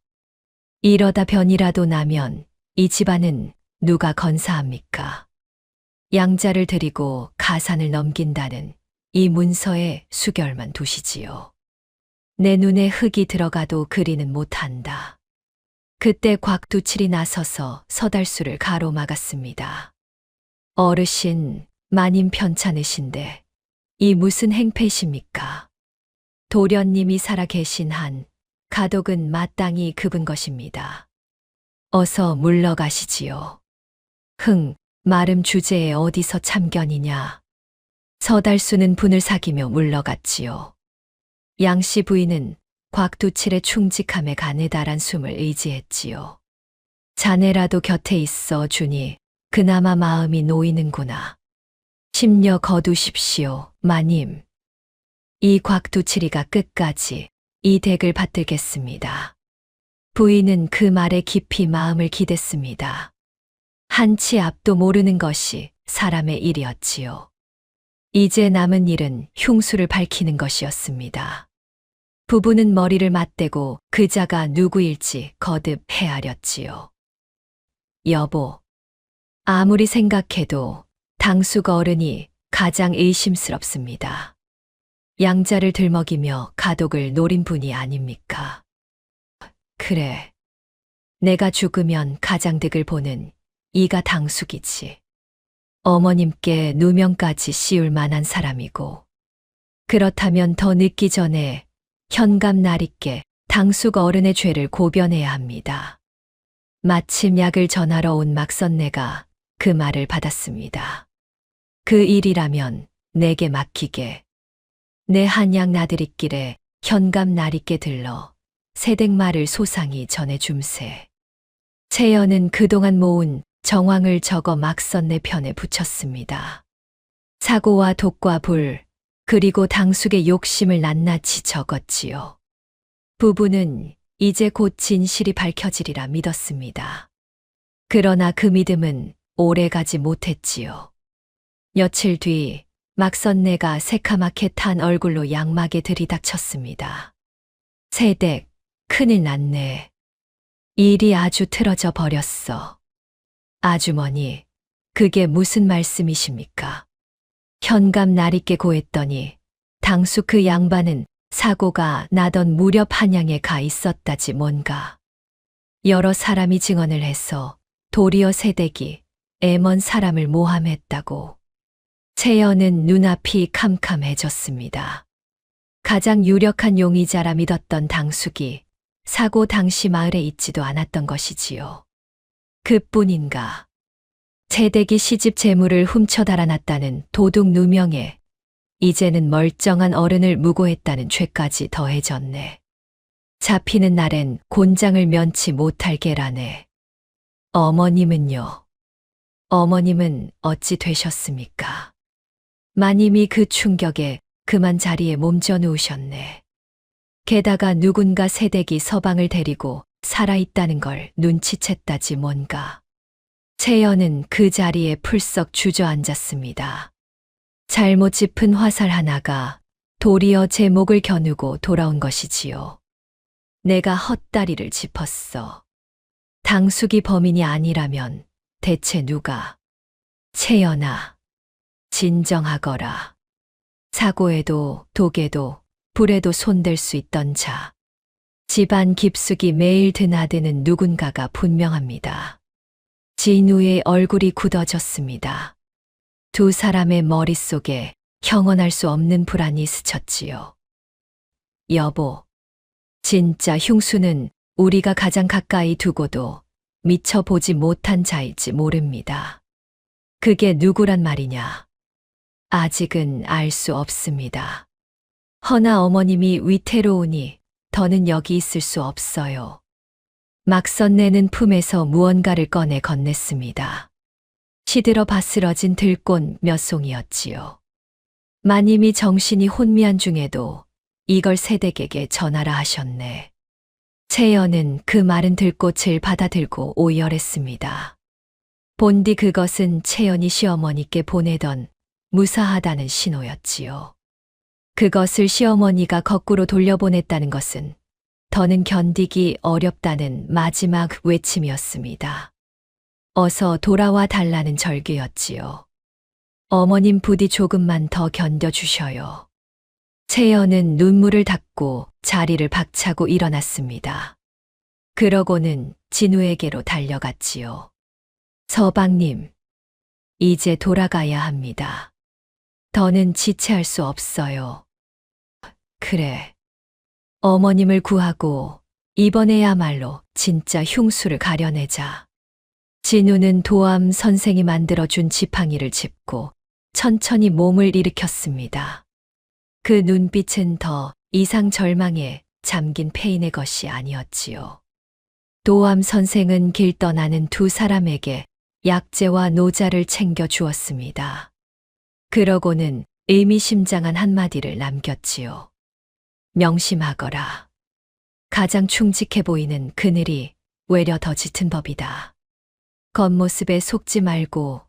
이러다 변이라도 나면 이 집안은 누가 건사합니까? 양자를 드리고 가산을 넘긴다는 이 문서에 수결만 두시지요. 내 눈에 흙이 들어가도 그리는 못한다. 그때 곽두칠이 나서서 서달수를 가로막았습니다. 어르신, 마님 편찮으신데 이 무슨 행패십니까? 도련님이 살아계신 한 가독은 마땅히 급은 것입니다. 어서 물러가시지요. 흥, 마름 주제에 어디서 참견이냐. 서달수는 분을 사기며 물러갔지요. 양씨 부인은 곽두칠의 충직함에 가느다란 숨을 의지했지요. 자네라도 곁에 있어 주니 그나마 마음이 놓이는구나. 심려 거두십시오, 마님. 이 곽두칠이가 끝까지 이 댁을 받들겠습니다. 부인은 그 말에 깊이 마음을 기댔습니다. 한치 앞도 모르는 것이 사람의 일이었지요. 이제 남은 일은 흉수를 밝히는 것이었습니다. 부부는 머리를 맞대고 그자가 누구일지 거듭 헤아렸지요. 여보, 아무리 생각해도 당숙 어른이 가장 의심스럽습니다. 양자를 들먹이며 가독을 노린 분이 아닙니까? 그래, 내가 죽으면 가장득을 보는 이가 당숙이지. 어머님께 누명까지 씌울 만한 사람이고, 그렇다면 더 늦기 전에 현감 날있게 당숙 어른의 죄를 고변해야 합니다. 마침 약을 전하러 온 막선내가 그 말을 받았습니다. 그 일이라면 내게 맡기게. 내 한약 나들이길에 현감 날있게 들러 새댁말을 소상히 전해줌세. 채연은 그동안 모은 정황을 적어 막선내 편에 붙였습니다. 사고와 독과 불, 그리고 당숙의 욕심을 낱낱이 적었지요. 부부는 이제 곧 진실이 밝혀지리라 믿었습니다. 그러나 그 믿음은 오래가지 못했지요. 며칠 뒤 막선내가 새카맣게 탄 얼굴로 양막에 들이닥쳤습니다. 새댁, 큰일 났네. 일이 아주 틀어져 버렸어. 아주머니, 그게 무슨 말씀이십니까? 현감 날있게 고했더니 당숙 그 양반은 사고가 나던 무렵 한양에 가 있었다지 뭔가. 여러 사람이 증언을 해서 도리어 새댁이 애먼 사람을 모함했다고. 채연은 눈앞이 캄캄해졌습니다. 가장 유력한 용의자라 믿었던 당숙이 사고 당시 마을에 있지도 않았던 것이지요. 그뿐인가. 새댁이 시집 재물을 훔쳐 달아났다는 도둑 누명에 이제는 멀쩡한 어른을 무고했다는 죄까지 더해졌네. 잡히는 날엔 곤장을 면치 못할 게라네. 어머님은요? 어머님은 어찌 되셨습니까? 마님이 그 충격에 그만 자리에 몸져 누우셨네. 게다가 누군가 새댁이 서방을 데리고 살아있다는 걸 눈치챘다지 뭔가. 채연은 그 자리에 풀썩 주저앉았습니다. 잘못 짚은 화살 하나가 도리어 제 목을 겨누고 돌아온 것이지요. 내가 헛다리를 짚었어. 당숙이 범인이 아니라면 대체 누가? 채연아, 진정하거라. 사고에도 독에도 불에도 손댈 수 있던 자. 집안 깊숙이 매일 드나드는 누군가가 분명합니다. 진우의 얼굴이 굳어졌습니다. 두 사람의 머릿속에 형언할 수 없는 불안이 스쳤지요. 여보, 진짜 흉수는 우리가 가장 가까이 두고도 미처 보지 못한 자일지 모릅니다. 그게 누구란 말이냐? 아직은 알 수 없습니다. 허나 어머님이 위태로우니 더는 여기 있을 수 없어요. 막 써내는 품에서 무언가를 꺼내 건넸습니다. 시들어 바스러진 들꽃 몇 송이였지요. 마님이 정신이 혼미한 중에도 이걸 새댁에게 전하라 하셨네. 채연은 그 마른 들꽃을 받아들고 오열했습니다. 본디 그것은 채연이 시어머니께 보내던 무사하다는 신호였지요. 그것을 시어머니가 거꾸로 돌려보냈다는 것은 더는 견디기 어렵다는 마지막 외침이었습니다. 어서 돌아와 달라는 절규였지요. 어머님 부디 조금만 더 견뎌주셔요. 채연은 눈물을 닦고 자리를 박차고 일어났습니다. 그러고는 진우에게로 달려갔지요. 서방님, 이제 돌아가야 합니다. 더는 지체할 수 없어요. 그래. 어머님을 구하고 이번에야말로 진짜 흉수를 가려내자. 진우는 도암 선생이 만들어준 지팡이를 짚고 천천히 몸을 일으켰습니다. 그 눈빛은 더 이상 절망에 잠긴 폐인의 것이 아니었지요. 도암 선생은 길 떠나는 두 사람에게 약재와 노자를 챙겨 주었습니다. 그러고는 의미심장한 한마디를 남겼지요. 명심하거라. 가장 충직해 보이는 그늘이 외려 더 짙은 법이다. 겉모습에 속지 말고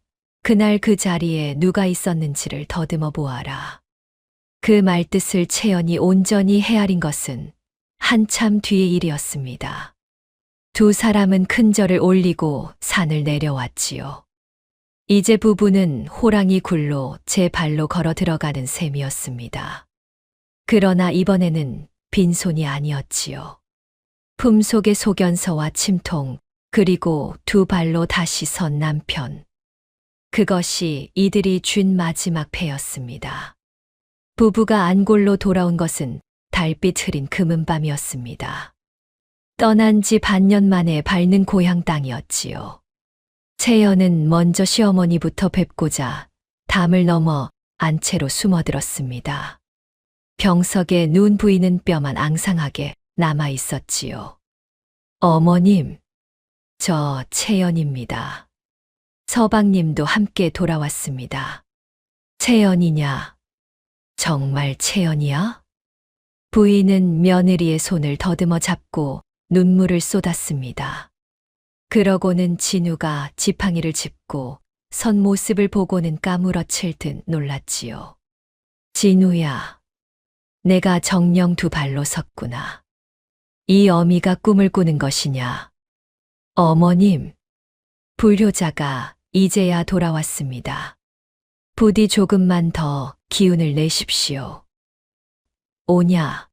그날 그 자리에 누가 있었는지를 더듬어 보아라. 그 말뜻을 채연이 온전히 헤아린 것은 한참 뒤의 일이었습니다. 두 사람은 큰 절을 올리고 산을 내려왔지요. 이제 부부는 호랑이 굴로 제 발로 걸어 들어가는 셈이었습니다. 그러나 이번에는 빈손이 아니었지요. 품속의 소견서와 침통, 그리고 두 발로 다시 선 남편. 그것이 이들이 쥔 마지막 패였습니다. 부부가 안골로 돌아온 것은 달빛 흐린 금은밤이었습니다. 떠난 지 반년 만에 밟는 고향 땅이었지요. 채연은 먼저 시어머니부터 뵙고자 담을 넘어 안채로 숨어들었습니다. 병석에 눈 부이는 뼈만 앙상하게 남아 있었지요. 어머님, 저 채연입니다. 서방님도 함께 돌아왔습니다. 채연이냐? 정말 채연이야? 부인은 며느리의 손을 더듬어 잡고 눈물을 쏟았습니다. 그러고는 진우가 지팡이를 짚고 선 모습을 보고는 까무러칠 듯 놀랐지요. 진우야, 내가 정녕 두 발로 섰구나. 이 어미가 꿈을 꾸는 것이냐? 어머님, 불효자가 이제야 돌아왔습니다. 부디 조금만 더 기운을 내십시오. 오냐,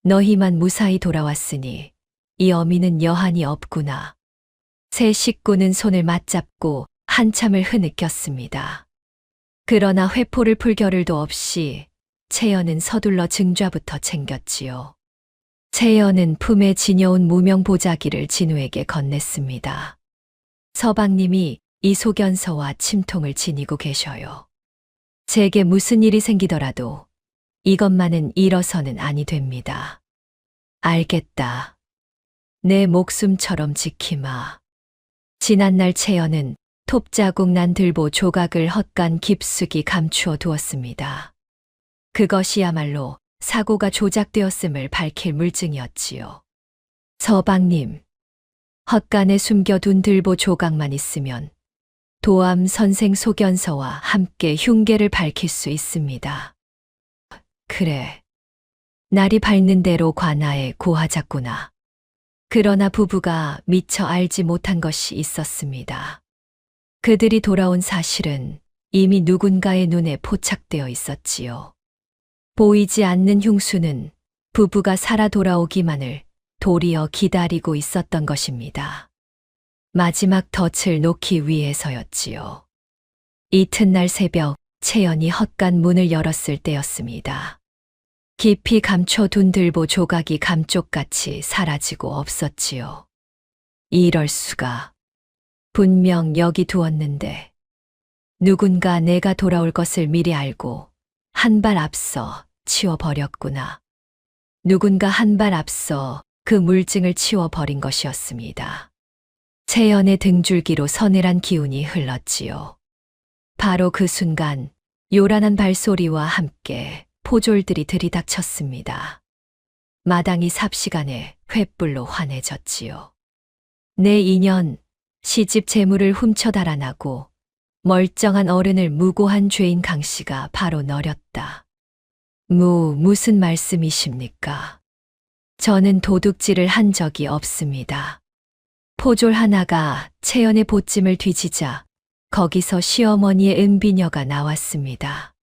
너희만 무사히 돌아왔으니 이 어미는 여한이 없구나. 세 식구는 손을 맞잡고 한참을 흐느꼈습니다. 그러나 회포를 풀 겨를도 없이 채연은 서둘러 증좌부터 챙겼지요. 채연은 품에 지녀온 무명 보자기를 진우에게 건넸습니다. 서방님이 이 소견서와 침통을 지니고 계셔요. 제게 무슨 일이 생기더라도 이것만은 잃어서는 아니 됩니다. 알겠다. 내 목숨처럼 지키마. 지난날 채연은 톱자국 난 들보 조각을 헛간 깊숙이 감추어 두었습니다. 그것이야말로 사고가 조작되었음을 밝힐 물증이었지요. 서방님, 헛간에 숨겨둔 들보 조각만 있으면 도암 선생 소견서와 함께 흉계를 밝힐 수 있습니다. 그래, 날이 밝는 대로 관아에 고하자꾸나. 그러나 부부가 미처 알지 못한 것이 있었습니다. 그들이 돌아온 사실은 이미 누군가의 눈에 포착되어 있었지요. 보이지 않는 흉수는 부부가 살아 돌아오기만을 도리어 기다리고 있었던 것입니다. 마지막 덫을 놓기 위해서였지요. 이튿날 새벽 채연이 헛간 문을 열었을 때였습니다. 깊이 감춰둔 들보 조각이 감쪽같이 사라지고 없었지요. 이럴 수가. 분명 여기 두었는데 누군가 내가 돌아올 것을 미리 알고 한 발 앞서 치워버렸구나. 누군가 한 발 앞서 그 물증을 치워버린 것이었습니다. 채연의 등줄기로 서늘한 기운이 흘렀지요. 바로 그 순간 요란한 발소리와 함께 포졸들이 들이닥쳤습니다. 마당이 삽시간에 횃불로 환해졌지요. 내 인연, 시집 재물을 훔쳐 달아나고 멀쩡한 어른을 무고한 죄인 강 씨가 바로 너렸다. 무슨 말씀이십니까? 저는 도둑질을 한 적이 없습니다. 포졸 하나가 채연의 보찜을 뒤지자 거기서 시어머니의 은비녀가 나왔습니다.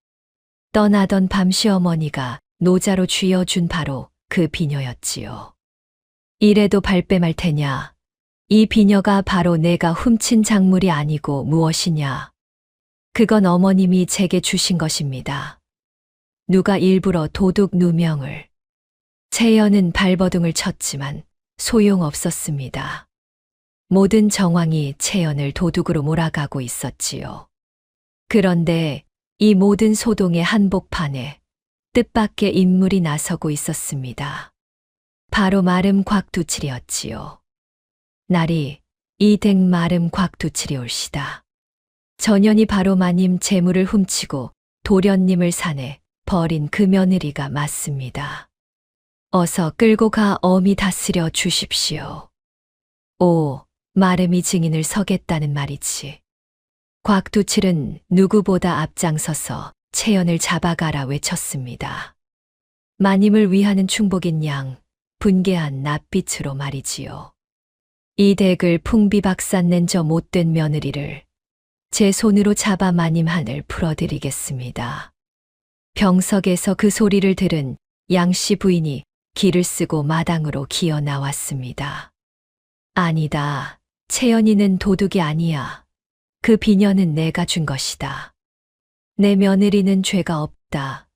떠나던 밤 시어머니가 노자로 쥐어준 바로 그 비녀였지요. 이래도 발뺌할 테냐? 이 비녀가 바로 내가 훔친 작물이 아니고 무엇이냐? 그건 어머님이 제게 주신 것입니다. 누가 일부러 도둑 누명을. 채연은 발버둥을 쳤지만 소용없었습니다. 모든 정황이 채연을 도둑으로 몰아가고 있었지요. 그런데 이 모든 소동의 한복판에 뜻밖의 인물이 나서고 있었습니다. 바로 마름 곽두칠이었지요. 날이 이댁 마름 곽두칠이 올시다. 전연이 바로 마님 재물을 훔치고 도련님을 산에 버린 그 며느리가 맞습니다. 어서 끌고 가 엄히 다스려 주십시오. 오, 마름이 증인을 서겠다는 말이지. 곽두칠은 누구보다 앞장서서 채연을 잡아가라 외쳤습니다. 마님을 위하는 충복인 양, 분개한 낯빛으로 말이지요. 이 댁을 풍비박산 낸 저 못된 며느리를 제 손으로 잡아 마님 한을 풀어드리겠습니다. 병석에서 그 소리를 들은 양씨 부인이 기를 쓰고 마당으로 기어 나왔습니다. 아니다. 채연이는 도둑이 아니야. 그 비녀는 내가 준 것이다. 내 며느리는 죄가 없다.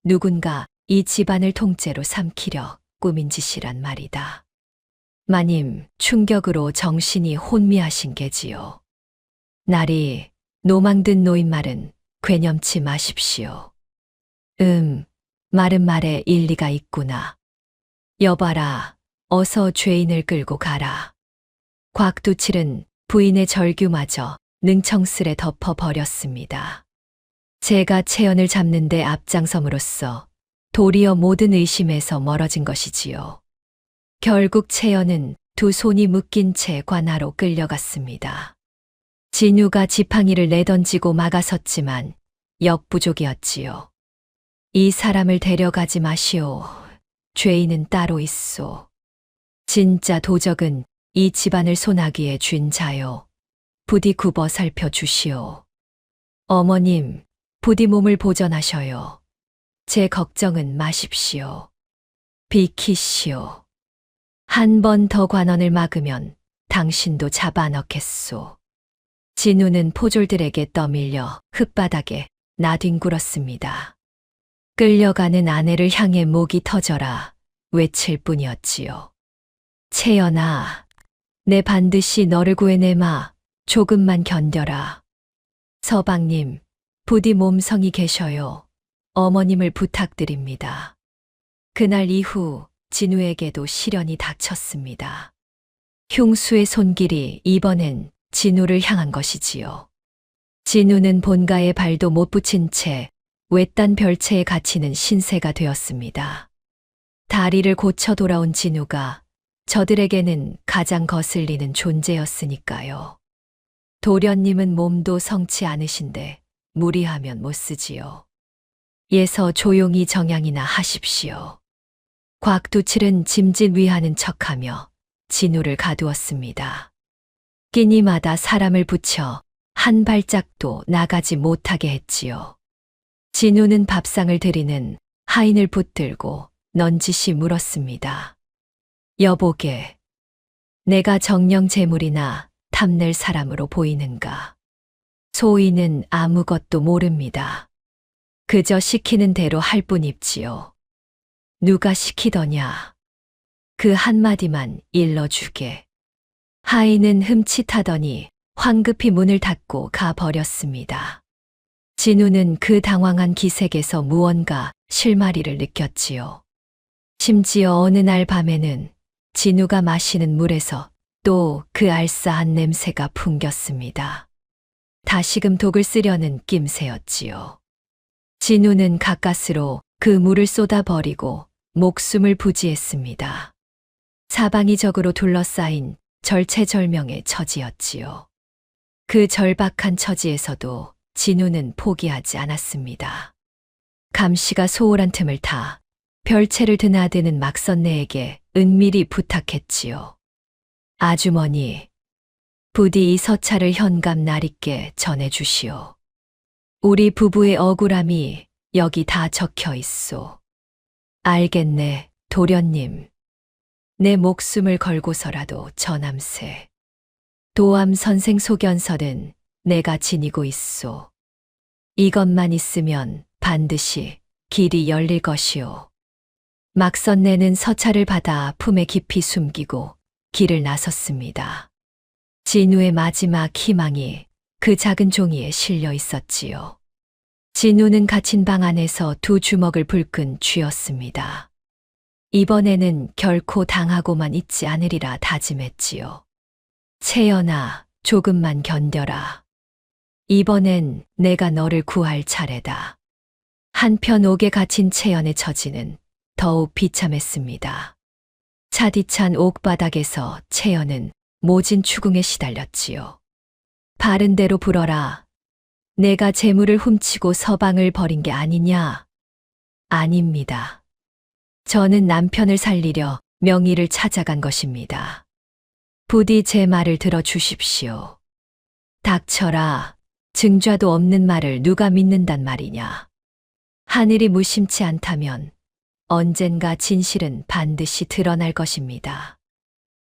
누군가 이 집안을 통째로 삼키려 꾸민 짓이란 말이다. 마님, 충격으로 정신이 혼미하신 게지요. 날이 노망든 노인말은 괴념치 마십시오. 마른 말에 일리가 있구나. 여봐라, 어서 죄인을 끌고 가라. 곽두칠은 부인의 절규마저 능청스레 덮어버렸습니다. 제가 채연을 잡는데 앞장섬으로써 도리어 모든 의심에서 멀어진 것이지요. 결국 채연은 두 손이 묶인 채 관하로 끌려갔습니다. 진유가 지팡이를 내던지고 막아섰지만 역부족이었지요. 이 사람을 데려가지 마시오. 죄인은 따로 있소. 진짜 도적은 이 집안을 소나기에 쥔 자요. 부디 굽어 살펴주시오. 어머님, 부디 몸을 보전하셔요. 제 걱정은 마십시오. 비키시오. 한 번 더 관원을 막으면 당신도 잡아넣겠소. 진우는 포졸들에게 떠밀려 흙바닥에 나뒹굴었습니다. 끌려가는 아내를 향해 목이 터져라 외칠 뿐이었지요. 채연아, 내 반드시 너를 구해내마. 조금만 견뎌라. 서방님, 부디 몸성이 계셔요. 어머님을 부탁드립니다. 그날 이후 진우에게도 시련이 닥쳤습니다. 흉수의 손길이 이번엔 진우를 향한 것이지요. 진우는 본가에 발도 못 붙인 채 외딴 별채에 갇히는 신세가 되었습니다. 다리를 고쳐 돌아온 진우가 저들에게는 가장 거슬리는 존재였으니까요. 도련님은 몸도 성치 않으신데 무리하면 못 쓰지요. 예서 조용히 정양이나 하십시오. 곽두칠은 짐짓 위하는 척하며 진우를 가두었습니다. 끼니마다 사람을 붙여 한 발짝도 나가지 못하게 했지요. 진우는 밥상을 들이는 하인을 붙들고 넌지시 물었습니다. 여보게, 내가 정령 재물이나 탐낼 사람으로 보이는가? 소인은 아무것도 모릅니다. 그저 시키는 대로 할 뿐입지요. 누가 시키더냐? 그 한마디만 일러주게. 하인은 흠칫하더니 황급히 문을 닫고 가버렸습니다. 진우는 그 당황한 기색에서 무언가 실마리를 느꼈지요. 심지어 어느 날 밤에는 진우가 마시는 물에서 또 그 알싸한 냄새가 풍겼습니다. 다시금 독을 쓰려는 낌새였지요. 진우는 가까스로 그 물을 쏟아버리고 목숨을 부지했습니다. 사방이 적으로 둘러싸인 절체절명의 처지였지요. 그 절박한 처지에서도 진우는 포기하지 않았습니다. 감시가 소홀한 틈을 타 별채를 드나드는 막선네에게 은밀히 부탁했지요. 아주머니, 부디 이 서찰을 현감 날있게 전해주시오. 우리 부부의 억울함이 여기 다 적혀 있소. 알겠네, 도련님. 내 목숨을 걸고서라도 전함세. 도암 선생 소견서는 내가 지니고 있소. 이것만 있으면 반드시 길이 열릴 것이오. 막선내는 서찰을 받아 품에 깊이 숨기고 길을 나섰습니다. 진우의 마지막 희망이 그 작은 종이에 실려 있었지요. 진우는 갇힌 방 안에서 두 주먹을 불끈 쥐었습니다. 이번에는 결코 당하고만 있지 않으리라 다짐했지요. 채연아, 조금만 견뎌라. 이번엔 내가 너를 구할 차례다. 한편 옥에 갇힌 채연의 처지는 더욱 비참했습니다. 차디찬 옥바닥에서 채연은 모진 추궁에 시달렸지요. 바른 대로 불어라. 내가 재물을 훔치고 서방을 버린 게 아니냐? 아닙니다. 저는 남편을 살리려 명의를 찾아간 것입니다. 부디 제 말을 들어주십시오. 닥쳐라. 증좌도 없는 말을 누가 믿는단 말이냐. 하늘이 무심치 않다면 언젠가 진실은 반드시 드러날 것입니다.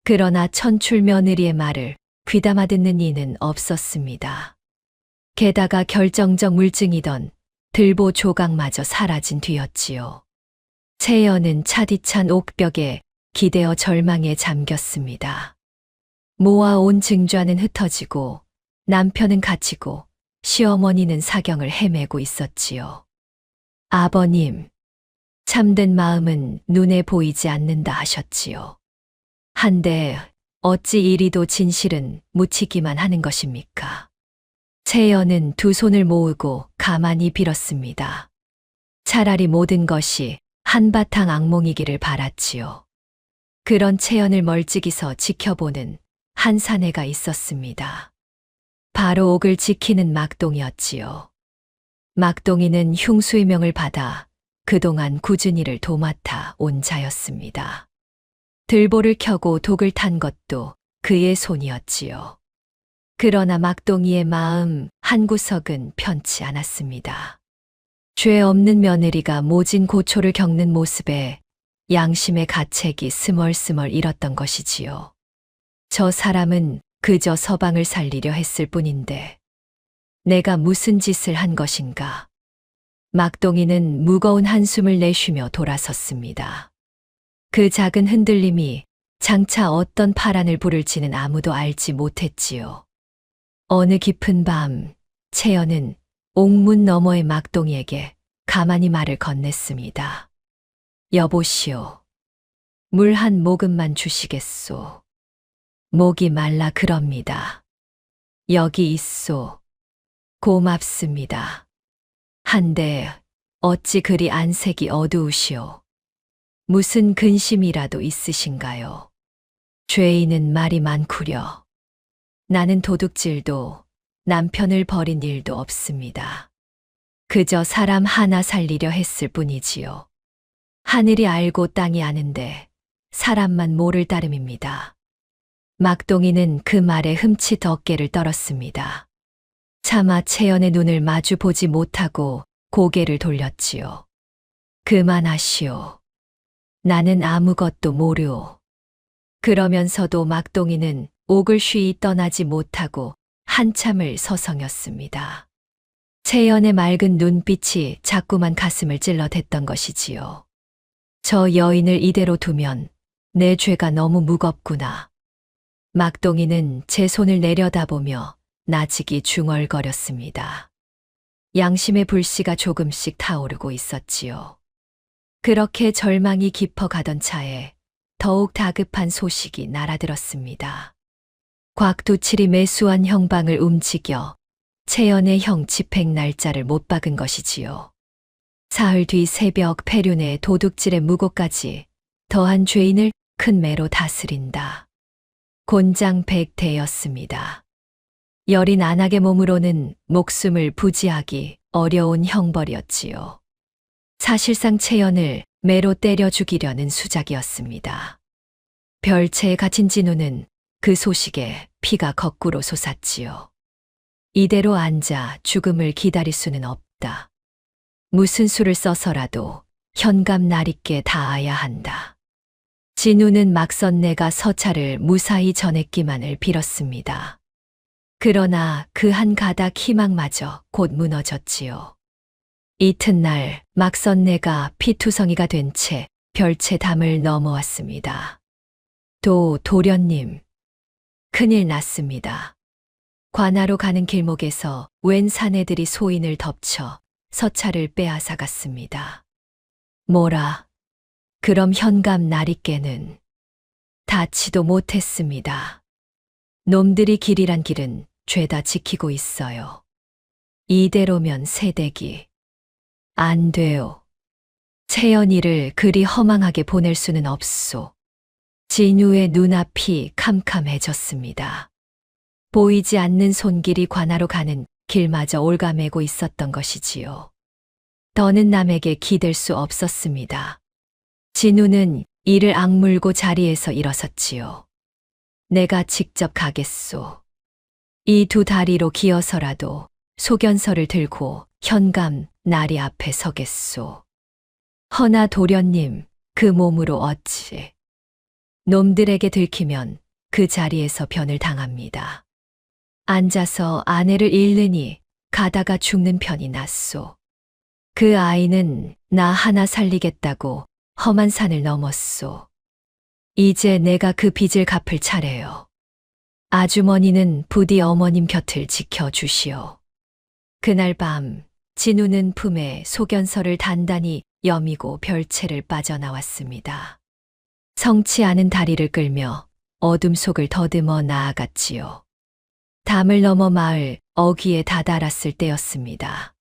그러나 천출 며느리의 말을 귀담아 듣는 이는 없었습니다. 게다가 결정적 물증이던 들보 조각마저 사라진 뒤였지요. 채연은 차디찬 옥벽에 기대어 절망에 잠겼습니다. 모아온 증좌는 흩어지고 남편은 갇히고 시어머니는 사경을 헤매고 있었지요. 아버님, 참된 마음은 눈에 보이지 않는다 하셨지요. 한데 어찌 이리도 진실은 묻히기만 하는 것입니까? 채연은 두 손을 모으고 가만히 빌었습니다. 차라리 모든 것이 한바탕 악몽이기를 바랐지요. 그런 채연을 멀찍이서 지켜보는 한 사내가 있었습니다. 바로 옥을 지키는 막동이었지요. 막동이는 흉수의 명을 받아 그동안 꾸준히 이를 도맡아 온 자였습니다. 들보를 켜고 독을 탄 것도 그의 손이었지요. 그러나 막동이의 마음 한구석은 편치 않았습니다. 죄 없는 며느리가 모진 고초를 겪는 모습에 양심의 가책이 스멀스멀 일었던 것이지요. 저 사람은 그저 서방을 살리려 했을 뿐인데 내가 무슨 짓을 한 것인가. 막동이는 무거운 한숨을 내쉬며 돌아섰습니다. 그 작은 흔들림이 장차 어떤 파란을 부를지는 아무도 알지 못했지요. 어느 깊은 밤, 채연은 옥문 너머의 막동이에게 가만히 말을 건넸습니다. 여보시오. 물 한 모금만 주시겠소. 목이 말라 그럽니다. 여기 있소. 고맙습니다. 한데 어찌 그리 안색이 어두우시오. 무슨 근심이라도 있으신가요? 죄인은 말이 많구려. 나는 도둑질도 남편을 버린 일도 없습니다. 그저 사람 하나 살리려 했을 뿐이지요. 하늘이 알고 땅이 아는데 사람만 모를 따름입니다. 막동이는 그 말에 흠칫 어깨를 떨었습니다. 차마 채연의 눈을 마주 보지 못하고 고개를 돌렸지요. 그만하시오. 나는 아무것도 모르오. 그러면서도 막동이는 옥을 쉬이 떠나지 못하고 한참을 서성였습니다. 채연의 맑은 눈빛이 자꾸만 가슴을 찔러댔던 것이지요. 저 여인을 이대로 두면 내 죄가 너무 무겁구나. 막동이는 제 손을 내려다보며 나직이 중얼거렸습니다. 양심의 불씨가 조금씩 타오르고 있었지요. 그렇게 절망이 깊어가던 차에 더욱 다급한 소식이 날아들었습니다. 곽두칠이 매수한 형방을 움직여 채연의 형 집행 날짜를 못 박은 것이지요. 사흘 뒤 새벽 폐륜의 도둑질의 무고까지 더한 죄인을 큰 매로 다스린다. 곤장백대였습니다. 여린 안악의 몸으로는 목숨을 부지하기 어려운 형벌이었지요. 사실상 채연을 매로 때려 죽이려는 수작이었습니다. 별채에 갇힌 진우는 그 소식에 피가 거꾸로 솟았지요. 이대로 앉아 죽음을 기다릴 수는 없다. 무슨 수를 써서라도 현감 날있게 닿아야 한다. 진우는 막선내가 서차를 무사히 전했기만을 빌었습니다. 그러나 그 한 가닥 희망마저 곧 무너졌지요. 이튿날 막선내가 피투성이가 된 채 별채 담을 넘어왔습니다. 도련님, 큰일 났습니다. 관하로 가는 길목에서 웬 사내들이 소인을 덮쳐 서차를 빼앗아 갔습니다. 뭐라? 그럼 현감 나리께는 닿지도 못했습니다. 놈들이 길이란 길은 죄다 지키고 있어요. 이대로면 새대기. 안 돼요. 채연이를 그리 허망하게 보낼 수는 없소. 진우의 눈앞이 캄캄해졌습니다. 보이지 않는 손길이 관하로 가는 길마저 올가매고 있었던 것이지요. 더는 남에게 기댈 수 없었습니다. 진우는 이를 악물고 자리에서 일어섰지요. 내가 직접 가겠소. 이 두 다리로 기어서라도 소견서를 들고 현감 나리 앞에 서겠소. 허나 도련님, 그 몸으로 어찌. 놈들에게 들키면 그 자리에서 변을 당합니다. 앉아서 아내를 잃느니 가다가 죽는 편이 낫소. 그 아이는 나 하나 살리겠다고 험한 산을 넘었소. 이제 내가 그 빚을 갚을 차례요. 아주머니는 부디 어머님 곁을 지켜주시오. 그날 밤 진우는 품에 소견서를 단단히 여미고 별채를 빠져나왔습니다. 성치 않은 다리를 끌며 어둠 속을 더듬어 나아갔지요. 담을 넘어 마을 어귀에 다다랐을 때였습니다.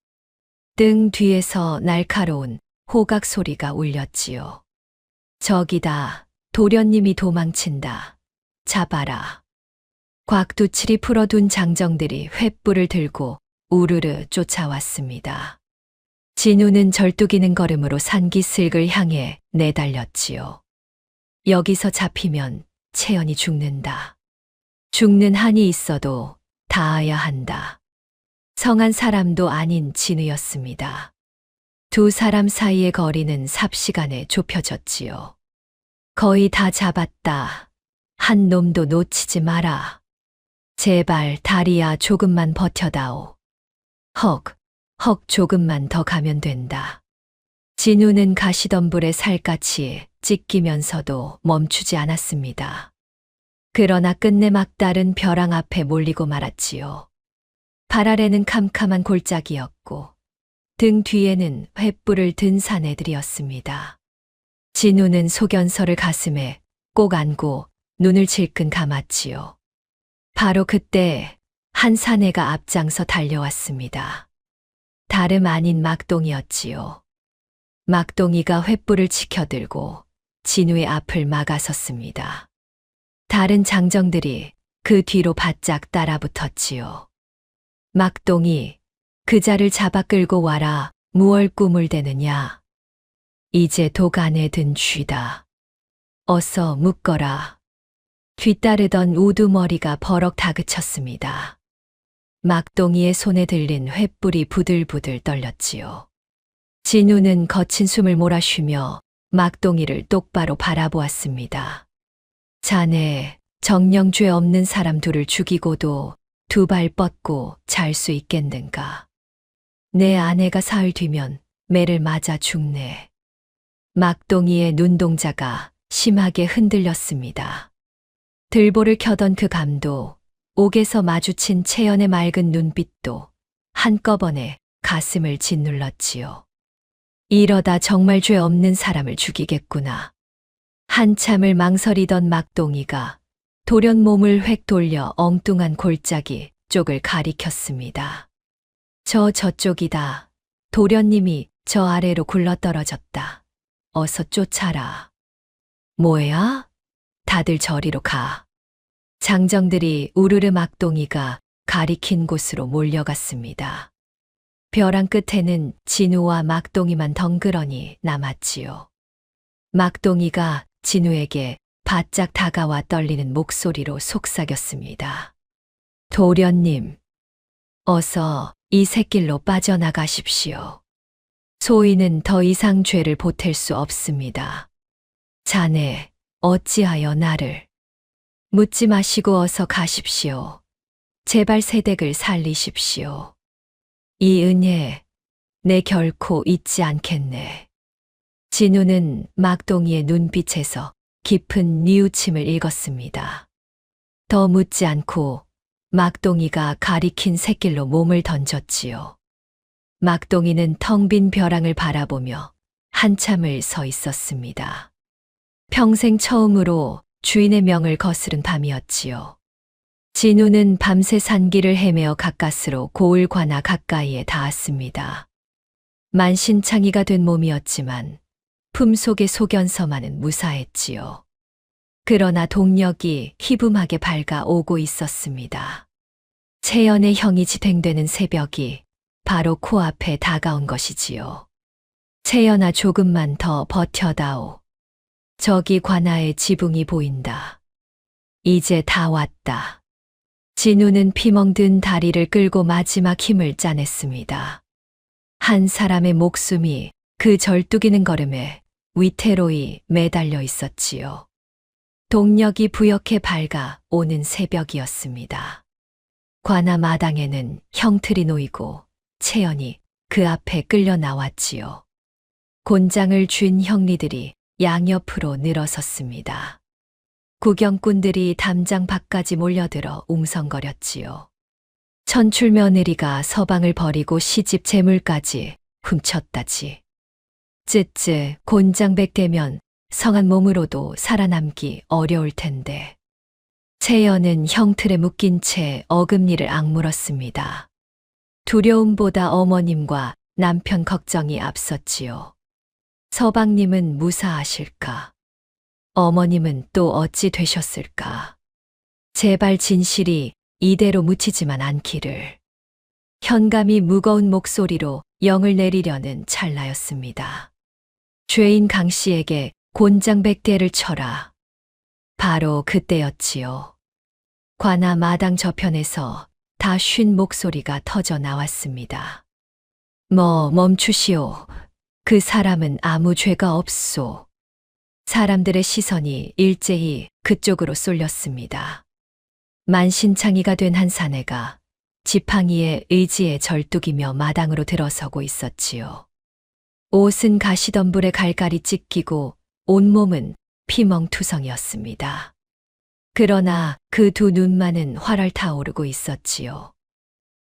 등 뒤에서 날카로운 호각 소리가 울렸지요. 저기다, 도련님이 도망친다. 잡아라. 곽두칠이 풀어둔 장정들이 횃불을 들고 우르르 쫓아왔습니다. 진우는 절뚝이는 걸음으로 산기슭을 향해 내달렸지요. 여기서 잡히면 채연이 죽는다. 죽는 한이 있어도 닿아야 한다. 성한 사람도 아닌 진우였습니다. 두 사람 사이의 거리는 삽시간에 좁혀졌지요. 거의 다 잡았다. 한 놈도 놓치지 마라. 제발 다리야 조금만 버텨다오. 헉 조금만 더 가면 된다. 진우는 가시덤불에 살갗이 찢기면서도 멈추지 않았습니다. 그러나 끝내 막다른 벼랑 앞에 몰리고 말았지요. 발 아래는 캄캄한 골짜기였고 등 뒤에는 횃불을 든 사내들이었습니다. 진우는 소견서를 가슴에 꼭 안고 눈을 질끈 감았지요. 바로 그때 한 사내가 앞장서 달려왔습니다. 다름 아닌 막동이었지요. 막동이가 횃불을 치켜들고 진우의 앞을 막아섰습니다. 다른 장정들이 그 뒤로 바짝 따라붙었지요. 막동이, 그자를 잡아 끌고 와라. 무얼 꿈을 대느냐. 이제 독 안에 든 쥐다. 어서 묶어라. 뒤따르던 우두머리가 버럭 다그쳤습니다. 막동이의 손에 들린 횃불이 부들부들 떨렸지요. 진우는 거친 숨을 몰아쉬며 막동이를 똑바로 바라보았습니다. 자네, 정녕 죄 없는 사람 둘을 죽이고도 두 발 뻗고 잘 수 있겠는가. 내 아내가 사흘 뒤면 매를 맞아 죽네. 막동이의 눈동자가 심하게 흔들렸습니다. 들보를 켜던 그 감도, 옥에서 마주친 채연의 맑은 눈빛도 한꺼번에 가슴을 짓눌렀지요. 이러다 정말 죄 없는 사람을 죽이겠구나. 한참을 망설이던 막동이가 돌연 몸을 획 돌려 엉뚱한 골짜기 쪽을 가리켰습니다. 저쪽이다. 도련님이 저 아래로 굴러떨어졌다. 어서 쫓아라. 뭐야? 다들 저리로 가. 장정들이 우르르 막동이가 가리킨 곳으로 몰려갔습니다. 벼랑 끝에는 진우와 막동이만 덩그러니 남았지요. 막동이가 진우에게 바짝 다가와 떨리는 목소리로 속삭였습니다. 도련님, 어서 이 샛길로 빠져나가십시오. 소인은 더 이상 죄를 보탤 수 없습니다. 자네, 어찌하여 나를 묻지 마시고 어서 가십시오. 제발 새댁을 살리십시오. 이 은혜, 내 결코 잊지 않겠네. 진우는 막동이의 눈빛에서 깊은 뉘우침을 읽었습니다. 더 묻지 않고 막동이가 가리킨 샛길로 몸을 던졌지요. 막동이는 텅 빈 벼랑을 바라보며 한참을 서 있었습니다. 평생 처음으로 주인의 명을 거스른 밤이었지요. 진우는 밤새 산길을 헤매어 가까스로 고을 관아 가까이에 닿았습니다. 만신창이가 된 몸이었지만 품속의 소견서만은 무사했지요. 그러나 동력이 희붐하게 밝아오고 있었습니다. 채연의 형이 지탱되는 새벽이 바로 코앞에 다가온 것이지요. 채연아, 조금만 더 버텨다오. 저기 관아의 지붕이 보인다. 이제 다 왔다. 진우는 피멍든 다리를 끌고 마지막 힘을 짜냈습니다. 한 사람의 목숨이 그 절뚝이는 걸음에 위태로이 매달려 있었지요. 동력이 부옇게 밝아 오는 새벽이었습니다. 관아 마당에는 형틀이 놓이고 채연이 그 앞에 끌려 나왔지요. 곤장을 쥔 형리들이 양옆으로 늘어섰습니다. 구경꾼들이 담장 밖까지 몰려들어 웅성거렸지요. 천출 며느리가 서방을 버리고 시집 재물까지 훔쳤다지. 쯔쯔, 곤장백되면 성한 몸으로도 살아남기 어려울 텐데. 채연은 형틀에 묶인 채 어금니를 악물었습니다. 두려움보다 어머님과 남편 걱정이 앞섰지요. 서방님은 무사하실까? 어머님은 또 어찌 되셨을까? 제발 진실이 이대로 묻히지만 않기를. 현감이 무거운 목소리로 영을 내리려는 찰나였습니다. 죄인 강 씨에게 곤장백대를 쳐라. 바로 그때였지요. 관아 마당 저편에서 다 쉰 목소리가 터져 나왔습니다. 멈추시오. 그 사람은 아무 죄가 없소. 사람들의 시선이 일제히 그쪽으로 쏠렸습니다. 만신창이가 된 한 사내가 지팡이의 의지에 절뚝이며 마당으로 들어서고 있었지요. 옷은 가시덤불에 갈갈이 찢기고 온몸은 피멍투성이었습니다. 그러나 그 두 눈만은 활활 타오르고 있었지요.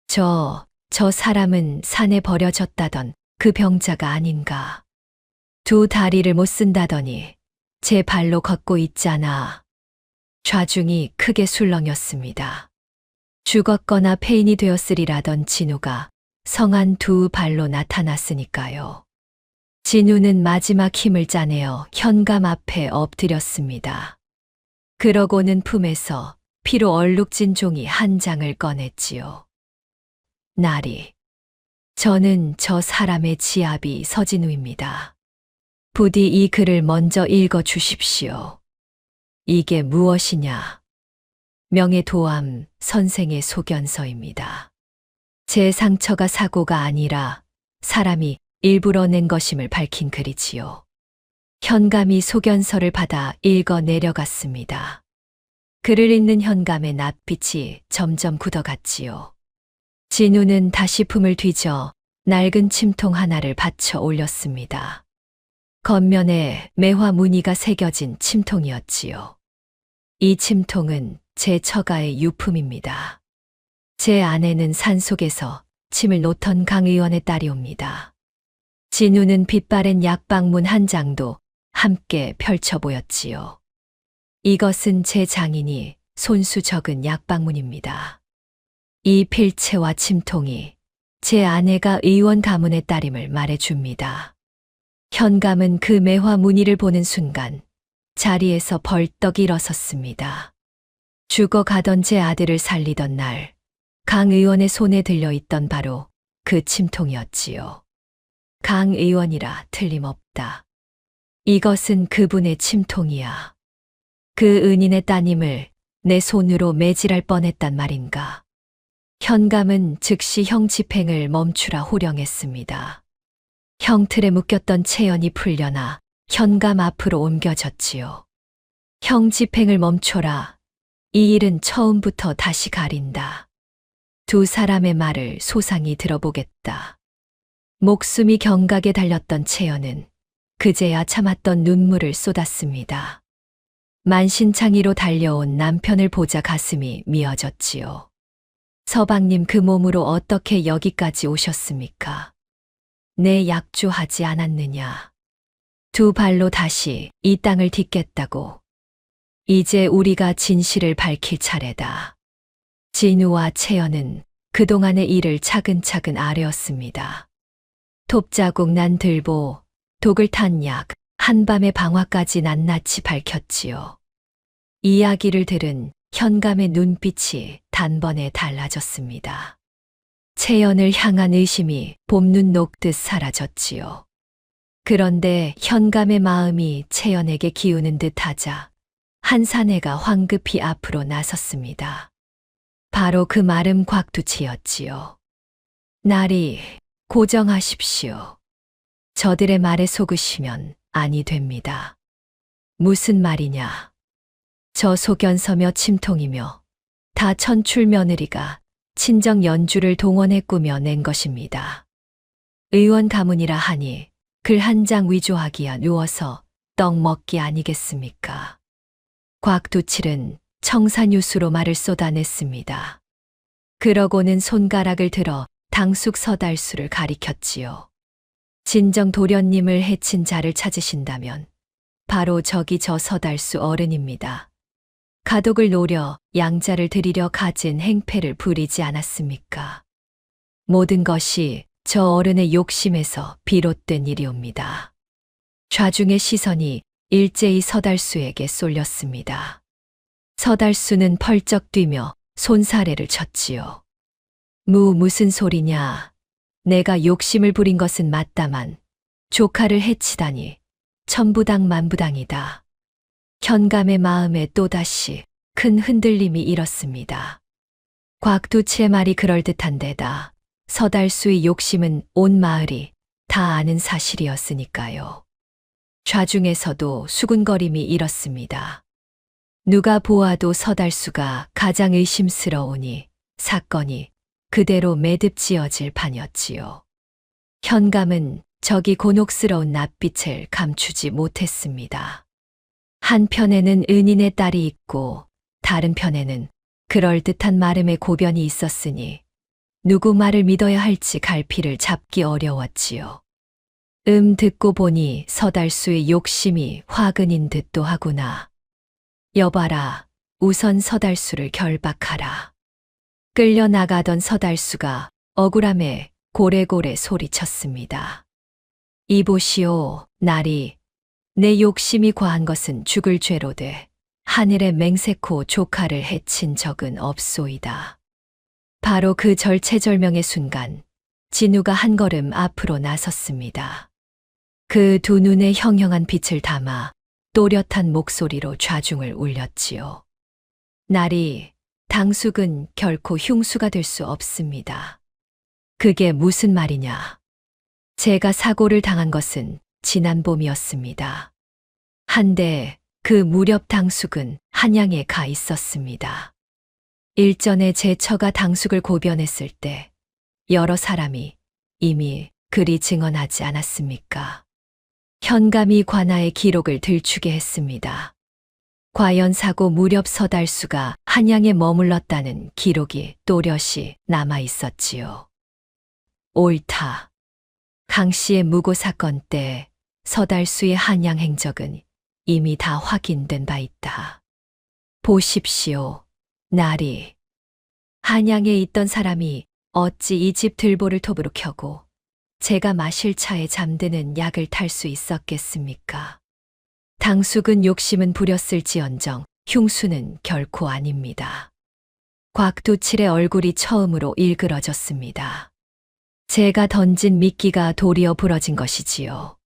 저 사람은 산에 버려졌다던 그 병자가 아닌가. 두 다리를 못 쓴다더니 제 발로 걷고 있잖아. 좌중이 크게 술렁였습니다. 죽었거나 폐인이 되었으리라던 진우가 성한 두 발로 나타났으니까요. 진우는 마지막 힘을 짜내어 현감 앞에 엎드렸습니다. 그러고는 품에서 피로 얼룩진 종이 한 장을 꺼냈지요. 나리, 저는 저 사람의 지압이 서진우입니다. 부디 이 글을 먼저 읽어 주십시오. 이게 무엇이냐? 명예도암 선생의 소견서입니다. 제 상처가 사고가 아니라 사람이 일부러 낸 것임을 밝힌 글이지요. 현감이 소견서를 받아 읽어 내려갔습니다. 글을 읽는 현감의 낯빛이 점점 굳어갔지요. 진우는 다시 품을 뒤져 낡은 침통 하나를 받쳐 올렸습니다. 겉면에 매화 무늬가 새겨진 침통이었지요. 이 침통은 제 처가의 유품입니다. 제 아내는 산속에서 침을 놓던 강 의원의 딸이 옵니다. 진우는 빛바랜 약방문 한 장도 함께 펼쳐 보였지요. 이것은 제 장인이 손수 적은 약방문입니다. 이 필체와 침통이 제 아내가 의원 가문의 딸임을 말해줍니다. 현감은 그 매화 무늬를 보는 순간 자리에서 벌떡 일어섰습니다. 죽어가던 제 아들을 살리던 날, 강 의원의 손에 들려있던 바로 그 침통이었지요. 강 의원이라 틀림없다. 이것은 그분의 침통이야. 그 은인의 따님을 내 손으로 매질할 뻔했단 말인가. 현감은 즉시 형 집행을 멈추라 호령했습니다. 형 틀에 묶였던 채연이 풀려나 현감 앞으로 옮겨졌지요. 형 집행을 멈춰라. 이 일은 처음부터 다시 가린다. 두 사람의 말을 소상히 들어보겠다. 목숨이 경각에 달렸던 채연은 그제야 참았던 눈물을 쏟았습니다. 만신창이로 달려온 남편을 보자 가슴이 미어졌지요. 서방님 그 몸으로 어떻게 여기까지 오셨습니까? 내 약조하지 않았느냐. 두 발로 다시 이 땅을 딛겠다고. 이제 우리가 진실을 밝힐 차례다. 진우와 채연은 그동안의 일을 차근차근 아뢰었습니다. 톱자국 난 들보, 독을 탄 약, 한밤의 방화까지 낱낱이 밝혔지요. 이야기를 들은 현감의 눈빛이 단번에 달라졌습니다. 채연을 향한 의심이 봄눈 녹듯 사라졌지요. 그런데 현감의 마음이 채연에게 기우는 듯 하자 한 사내가 황급히 앞으로 나섰습니다. 바로 그 마름 곽두치였지요. 나리, 고정하십시오. 저들의 말에 속으시면 아니 됩니다. 무슨 말이냐. 저 소견서며 침통이며 다 천출 며느리가 친정 연주를 동원해 꾸며 낸 것입니다. 의원 가문이라 하니 글 한 장 위조하기야 누워서 떡 먹기 아니겠습니까? 곽두칠은 청산유수로 말을 쏟아냈습니다. 그러고는 손가락을 들어 당숙 서달수를 가리켰지요. 진정 도련님을 해친 자를 찾으신다면 바로 저기 저 서달수 어른입니다. 가독을 노려 양자를 드리려 가진 행패를 부리지 않았습니까? 모든 것이 저 어른의 욕심에서 비롯된 일이옵니다. 좌중의 시선이 일제히 서달수에게 쏠렸습니다. 서달수는 펄쩍 뛰며 손사래를 쳤지요. 무슨 소리냐. 내가 욕심을 부린 것은 맞다만 조카를 해치다니 천부당 만부당이다. 현감의 마음에 또다시 큰 흔들림이 일었습니다. 곽두치의 말이 그럴듯한 데다 서달수의 욕심은 온 마을이 다 아는 사실이었으니까요. 좌중에서도 수군거림이 일었습니다. 누가 보아도 서달수가 가장 의심스러우니 사건이 그대로 매듭지어질 판이었지요. 현감은 저기 곤혹스러운 낯빛을 감추지 못했습니다. 한편에는 은인의 딸이 있고 다른 편에는 그럴듯한 마름의 고변이 있었으니 누구 말을 믿어야 할지 갈피를 잡기 어려웠지요. 듣고 보니 서달수의 욕심이 화근인 듯도 하구나. 여봐라, 우선 서달수를 결박하라. 끌려나가던 서달수가 억울함에 고래고래 소리쳤습니다. 이보시오, 나리. 내 욕심이 과한 것은 죽을 죄로 돼 하늘에 맹세코 조카를 해친 적은 없소이다. 바로 그 절체절명의 순간 진우가 한 걸음 앞으로 나섰습니다. 그 두 눈에 형형한 빛을 담아 또렷한 목소리로 좌중을 울렸지요. 나리, 당숙은 결코 흉수가 될 수 없습니다. 그게 무슨 말이냐. 제가 사고를 당한 것은 지난 봄이었습니다. 한데 그 무렵 당숙은 한양에 가 있었습니다. 일전에 제 처가 당숙을 고변했을 때 여러 사람이 이미 그리 증언하지 않았습니까? 현감이 관아의 기록을 들추게 했습니다. 과연 사고 무렵 서달수가 한양에 머물렀다는 기록이 또렷이 남아 있었지요. 옳다. 강 씨의 무고 사건 때 서달수의 한양 행적은 이미 다 확인된 바 있다. 보십시오. 나리. 한양에 있던 사람이 어찌 이 집 들보를 톱으로 켜고 제가 마실 차에 잠드는 약을 탈 수 있었겠습니까? 당숙은 욕심은 부렸을지언정 흉수는 결코 아닙니다. 곽두칠의 얼굴이 처음으로 일그러졌습니다. 제가 던진 미끼가 도리어 부러진 것이지요.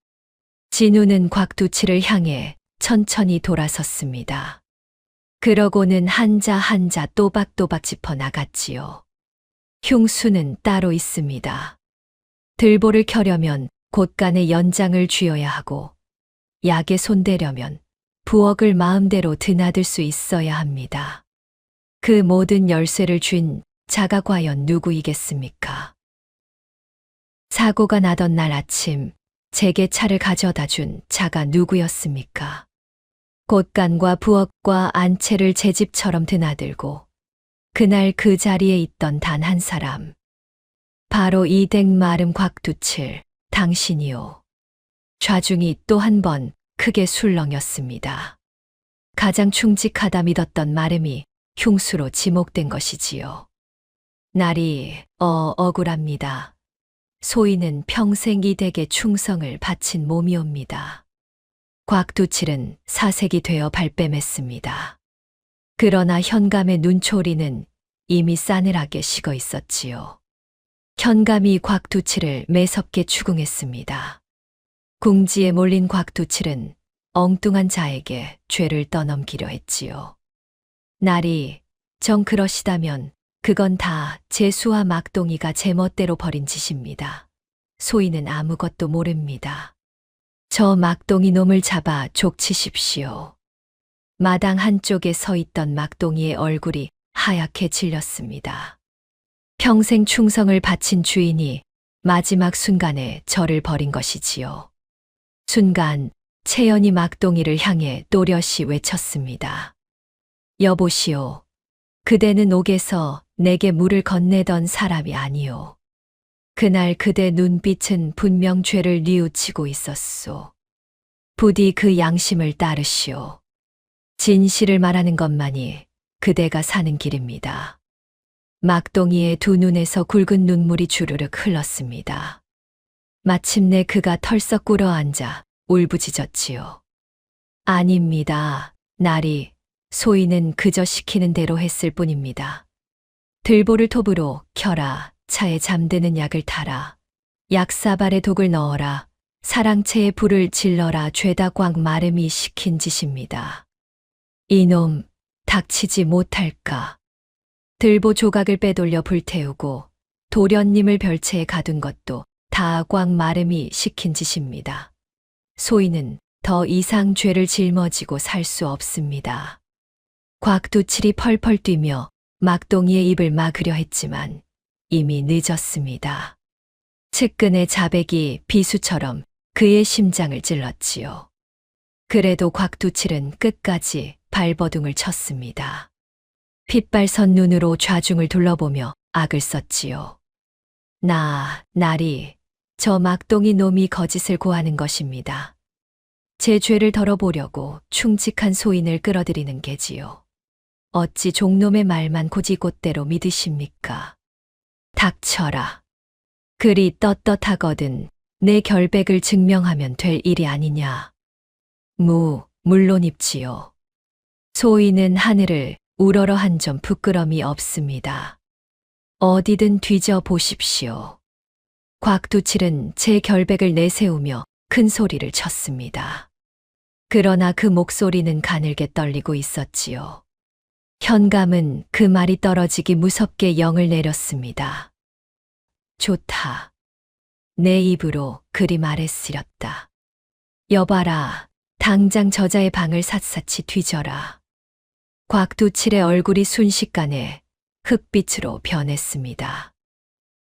진우는 곽두칠을 향해 천천히 돌아섰습니다. 그러고는 한자 한자 또박또박 짚어 나갔지요. 흉수는 따로 있습니다. 들보를 켜려면 곳간에 연장을 쥐어야 하고 약에 손대려면 부엌을 마음대로 드나들 수 있어야 합니다. 그 모든 열쇠를 쥔 자가 과연 누구이겠습니까? 사고가 나던 날 아침 제게 차를 가져다 준 자가 누구였습니까? 곳간과 부엌과 안채를 제 집처럼 드나들고 그날 그 자리에 있던 단 한 사람. 바로 이 댁마름 곽두칠, 당신이요. 좌중이 또 한 번 크게 술렁였습니다. 가장 충직하다 믿었던 마름이 흉수로 지목된 것이지요. 날이 억울합니다. 소인은 평생 이 댁에 충성을 바친 몸이옵니다. 곽두칠은 사색이 되어 발뺌했습니다. 그러나 현감의 눈초리는 이미 싸늘하게 식어 있었지요. 현감이 곽두칠을 매섭게 추궁했습니다. 궁지에 몰린 곽두칠은 엉뚱한 자에게 죄를 떠넘기려 했지요. 날이 정 그러시다면 그건 다 재수와 막동이가 제멋대로 벌인 짓입니다. 소인은 아무것도 모릅니다. 저 막동이 놈을 잡아 족치십시오. 마당 한쪽에 서 있던 막동이의 얼굴이 하얗게 질렸습니다. 평생 충성을 바친 주인이 마지막 순간에 저를 버린 것이지요. 순간 채연이 막동이를 향해 또렷이 외쳤습니다. 여보시오. 그대는 옥에서 내게 물을 건네던 사람이 아니오. 그날 그대 눈빛은 분명 죄를 뉘우치고 있었소. 부디 그 양심을 따르시오. 진실을 말하는 것만이 그대가 사는 길입니다. 막동이의 두 눈에서 굵은 눈물이 주르륵 흘렀습니다. 마침내 그가 털썩 꿇어앉아 울부짖었지요. 아닙니다. 날이 소인은 그저 시키는 대로 했을 뿐입니다. 들보를 톱으로 켜라. 차에 잠드는 약을 타라. 약사발에 독을 넣어라. 사랑채에 불을 질러라. 죄다 꽉 마름이 시킨 짓입니다. 이놈 닥치지 못할까. 들보 조각을 빼돌려 불태우고 도련님을 별채에 가둔 것도 다 꽉 마름이 시킨 짓입니다. 소인은 더 이상 죄를 짊어지고 살 수 없습니다. 곽두칠이 펄펄 뛰며 막동이의 입을 막으려 했지만 이미 늦었습니다. 측근의 자백이 비수처럼 그의 심장을 찔렀지요. 그래도 곽두칠은 끝까지 발버둥을 쳤습니다. 핏발선 눈으로 좌중을 둘러보며 악을 썼지요. 날이 저 막동이 놈이 거짓을 고하는 것입니다. 제 죄를 덜어보려고 충직한 소인을 끌어들이는 게지요. 어찌 종놈의 말만 고지곳대로 믿으십니까? 닥쳐라. 그리 떳떳하거든 내 결백을 증명하면 될 일이 아니냐. 물론입지요. 소인은 하늘을 우러러 한 점 부끄럼이 없습니다. 어디든 뒤져 보십시오. 곽두칠은 제 결백을 내세우며 큰 소리를 쳤습니다. 그러나 그 목소리는 가늘게 떨리고 있었지요. 현감은 그 말이 떨어지기 무섭게 영을 내렸습니다. 좋다. 내 입으로 그리 말했으렸다. 여봐라. 당장 저자의 방을 샅샅이 뒤져라. 곽두칠의 얼굴이 순식간에 흑빛으로 변했습니다.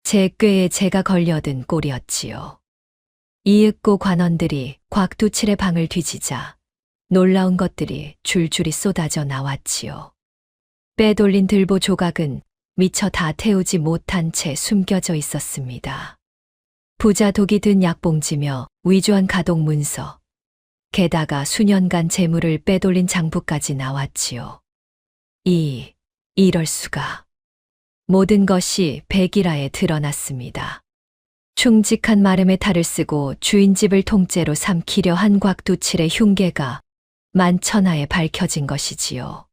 제 꾀에 제가 걸려든 꼴이었지요. 이윽고 관원들이 곽두칠의 방을 뒤지자 놀라운 것들이 줄줄이 쏟아져 나왔지요. 빼돌린 들보 조각은 미처 다 태우지 못한 채 숨겨져 있었습니다. 부자 독이 든 약봉지며 위조한 가독 문서, 게다가 수년간 재물을 빼돌린 장부까지 나왔지요. 이럴 수가. 모든 것이 백일하에 드러났습니다. 충직한 마름의 탈을 쓰고 주인집을 통째로 삼키려 한 곽두칠의 흉계가 만천하에 밝혀진 것이지요.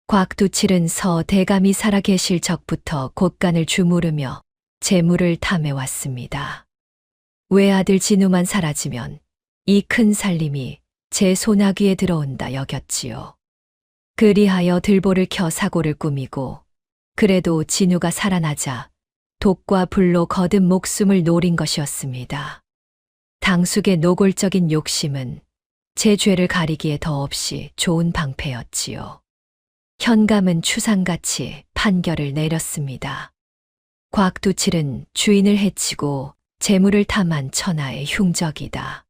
곽두칠은 서 대감이 살아계실 적부터 곳간을 주무르며 재물을 탐해왔습니다. 외아들 진우만 사라지면 이 큰 살림이 제 소나귀에 들어온다 여겼지요. 그리하여 들보를 켜 사고를 꾸미고 그래도 진우가 살아나자 독과 불로 거듭 목숨을 노린 것이었습니다. 당숙의 노골적인 욕심은 제 죄를 가리기에 더없이 좋은 방패였지요. 현감은 추상같이 판결을 내렸습니다. 곽두칠은 주인을 해치고 재물을 탐한 천하의 흉적이다.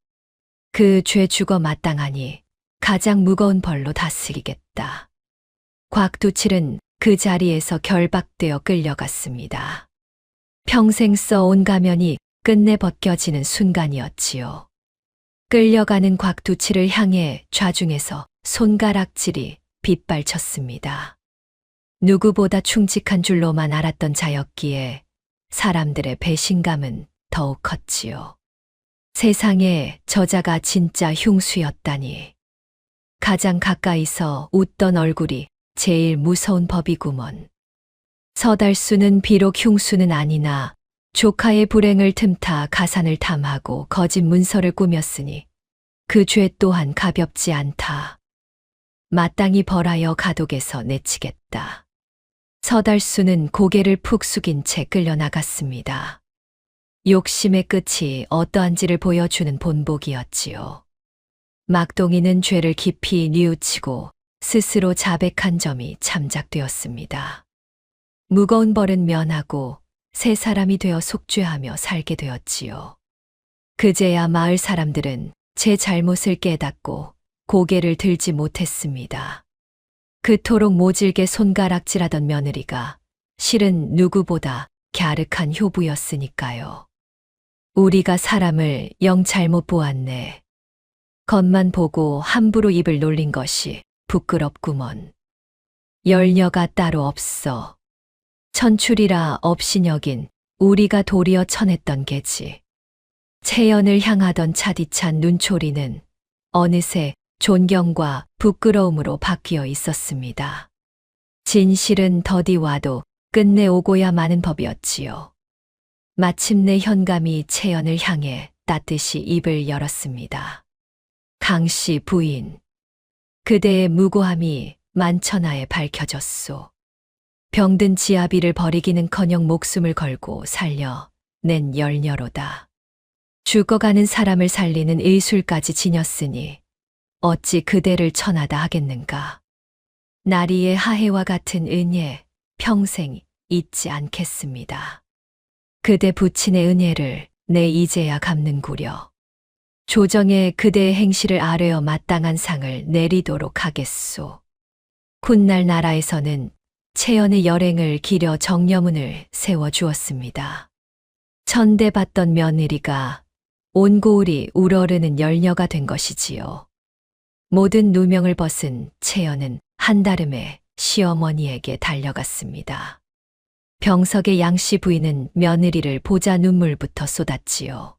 그 죄 죽어 마땅하니 가장 무거운 벌로 다스리겠다. 곽두칠은 그 자리에서 결박되어 끌려갔습니다. 평생 써온 가면이 끝내 벗겨지는 순간이었지요. 끌려가는 곽두칠을 향해 좌중에서 손가락질이 빗발쳤습니다. 누구보다 충직한 줄로만 알았던 자였기에 사람들의 배신감은 더욱 컸지요. 세상에 저자가 진짜 흉수였다니. 가장 가까이서 웃던 얼굴이 제일 무서운 법이구먼. 서달수는 비록 흉수는 아니나 조카의 불행을 틈타 가산을 탐하고 거짓 문서를 꾸몄으니 그 죄 또한 가볍지 않다. 마땅히 벌하여 가독에서 내치겠다. 서달수는 고개를 푹 숙인 채 끌려나갔습니다. 욕심의 끝이 어떠한지를 보여주는 본보기였지요. 막동이는 죄를 깊이 뉘우치고 스스로 자백한 점이 참작되었습니다. 무거운 벌은 면하고 새 사람이 되어 속죄하며 살게 되었지요. 그제야 마을 사람들은 제 잘못을 깨닫고 고개를 들지 못했습니다. 그토록 모질게 손가락질하던 며느리가 실은 누구보다 갸륵한 효부였으니까요. 우리가 사람을 영 잘못 보았네. 겉만 보고 함부로 입을 놀린 것이 부끄럽구먼. 열녀가 따로 없어. 천출이라 없이 여긴 우리가 도리어 천했던 게지. 채연을 향하던 차디찬 눈초리는 어느새 존경과 부끄러움으로 바뀌어 있었습니다. 진실은 더디 와도 끝내 오고야 마는 법이었지요. 마침내 현감이 채연을 향해 따뜻이 입을 열었습니다. 강씨 부인, 그대의 무고함이 만천하에 밝혀졌소. 병든 지아비를 버리기는커녕 목숨을 걸고 살려 낸 열녀로다. 죽어가는 사람을 살리는 의술까지 지녔으니 어찌 그대를 천하다 하겠는가. 나리의 하해와 같은 은혜 평생 잊지 않겠습니다. 그대 부친의 은혜를 내 이제야 갚는구려. 조정에 그대의 행실을 아뢰어 마땅한 상을 내리도록 하겠소. 훗날 나라에서는 채연의 열행을 기려 정려문을 세워주었습니다. 천대받던 며느리가 온고울이 우러르는 열녀가 된 것이지요. 모든 누명을 벗은 채연은 한달음에 시어머니에게 달려갔습니다. 병석의 양씨 부인은 며느리를 보자 눈물부터 쏟았지요.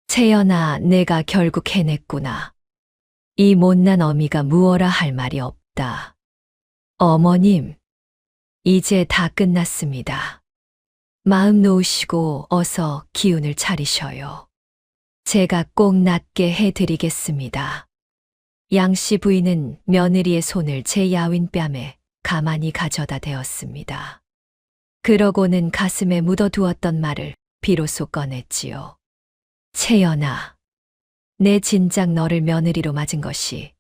채연아, 내가 결국 해냈구나. 이 못난 어미가 무어라 할 말이 없다. 어머님, 이제 다 끝났습니다. 마음 놓으시고 어서 기운을 차리셔요. 제가 꼭 낫게 해드리겠습니다. 양씨 부인은 며느리의 손을 제 야윈 뺨에 가만히 가져다 대었습니다. 그러고는 가슴에 묻어두었던 말을 비로소 꺼냈지요. 채연아, 내 진작 너를 며느리로 맞은 것이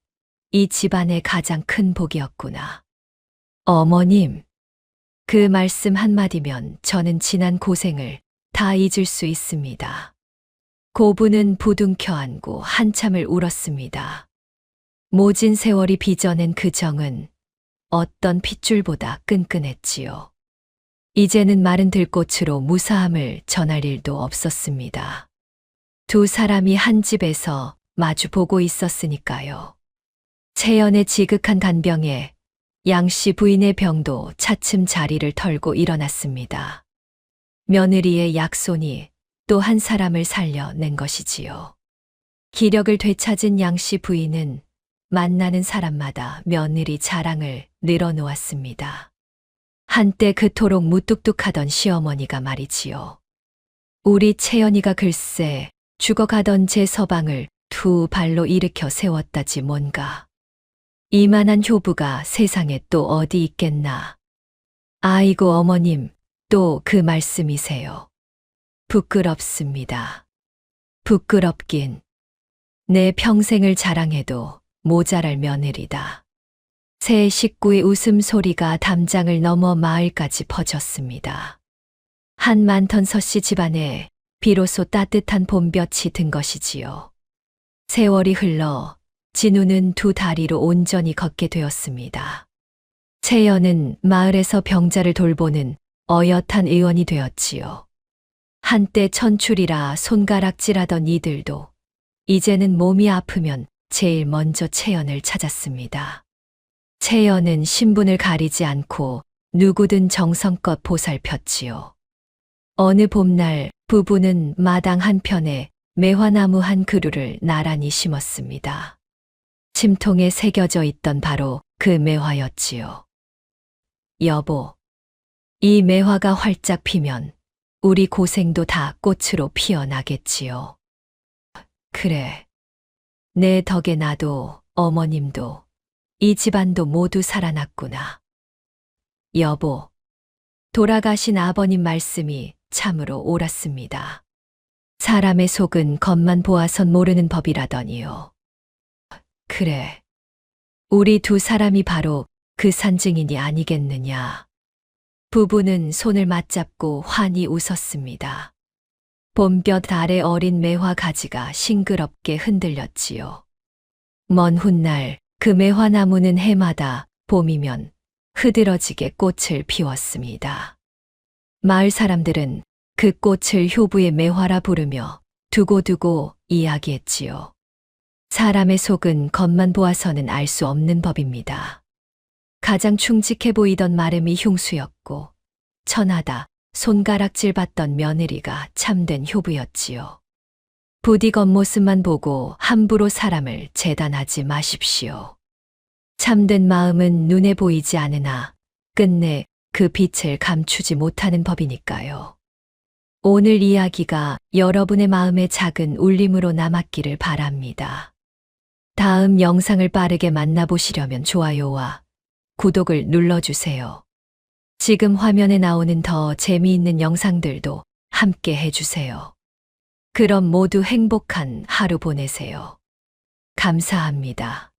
이 집안의 가장 큰 복이었구나. 어머님, 그 말씀 한마디면 저는 지난 고생을 다 잊을 수 있습니다. 고부는 부둥켜 안고 한참을 울었습니다. 모진 세월이 빚어낸 그 정은 어떤 핏줄보다 끈끈했지요. 이제는 마른 들꽃으로 무사함을 전할 일도 없었습니다. 두 사람이 한 집에서 마주 보고 있었으니까요. 채연의 지극한 간병에 양씨 부인의 병도 차츰 자리를 털고 일어났습니다. 며느리의 약손이 또 한 사람을 살려낸 것이지요. 기력을 되찾은 양씨 부인은 만나는 사람마다 며느리 자랑을 늘어놓았습니다. 한때 그토록 무뚝뚝하던 시어머니가 말이지요. 우리 채연이가 글쎄 죽어가던 제 서방을 두 발로 일으켜 세웠다지 뭔가. 이만한 효부가 세상에 또 어디 있겠나. 아이고 어머님, 또 그 말씀이세요. 부끄럽습니다. 부끄럽긴. 내 평생을 자랑해도 모자랄 며느리다. 새 식구의 웃음소리가 담장을 넘어 마을까지 퍼졌습니다. 한 많던 서씨 집안에 비로소 따뜻한 봄볕이 든 것이지요. 세월이 흘러 진우는 두 다리로 온전히 걷게 되었습니다. 채연은 마을에서 병자를 돌보는 어엿한 의원이 되었지요. 한때 천출이라 손가락질하던 이들도 이제는 몸이 아프면 제일 먼저 채연을 찾았습니다. 채연은 신분을 가리지 않고 누구든 정성껏 보살폈지요. 어느 봄날 부부는 마당 한편에 매화나무 한 그루를 나란히 심었습니다. 침통에 새겨져 있던 바로 그 매화였지요. 여보, 이 매화가 활짝 피면 우리 고생도 다 꽃으로 피어나겠지요. 그래. 내 덕에 나도 어머님도 이 집안도 모두 살아났구나. 여보, 돌아가신 아버님 말씀이 참으로 옳았습니다. 사람의 속은 겉만 보아선 모르는 법이라더니요. 그래. 우리 두 사람이 바로 그 산증인이 아니겠느냐. 부부는 손을 맞잡고 환히 웃었습니다. 봄볕 아래 어린 매화 가지가 싱그럽게 흔들렸지요. 먼 훗날 그 매화나무는 해마다 봄이면 흐드러지게 꽃을 피웠습니다. 마을 사람들은 그 꽃을 효부의 매화라 부르며 두고두고 이야기했지요. 사람의 속은 겉만 보아서는 알 수 없는 법입니다. 가장 충직해 보이던 마름이 흉수였고 천하다 손가락질 받던 며느리가 참된 효부였지요. 부디 겉모습만 보고 함부로 사람을 재단하지 마십시오. 참된 마음은 눈에 보이지 않으나 끝내 그 빛을 감추지 못하는 법이니까요. 오늘 이야기가 여러분의 마음에 작은 울림으로 남았기를 바랍니다. 다음 영상을 빠르게 만나보시려면 좋아요와 구독을 눌러주세요. 지금 화면에 나오는 더 재미있는 영상들도 함께 해주세요. 그럼 모두 행복한 하루 보내세요. 감사합니다.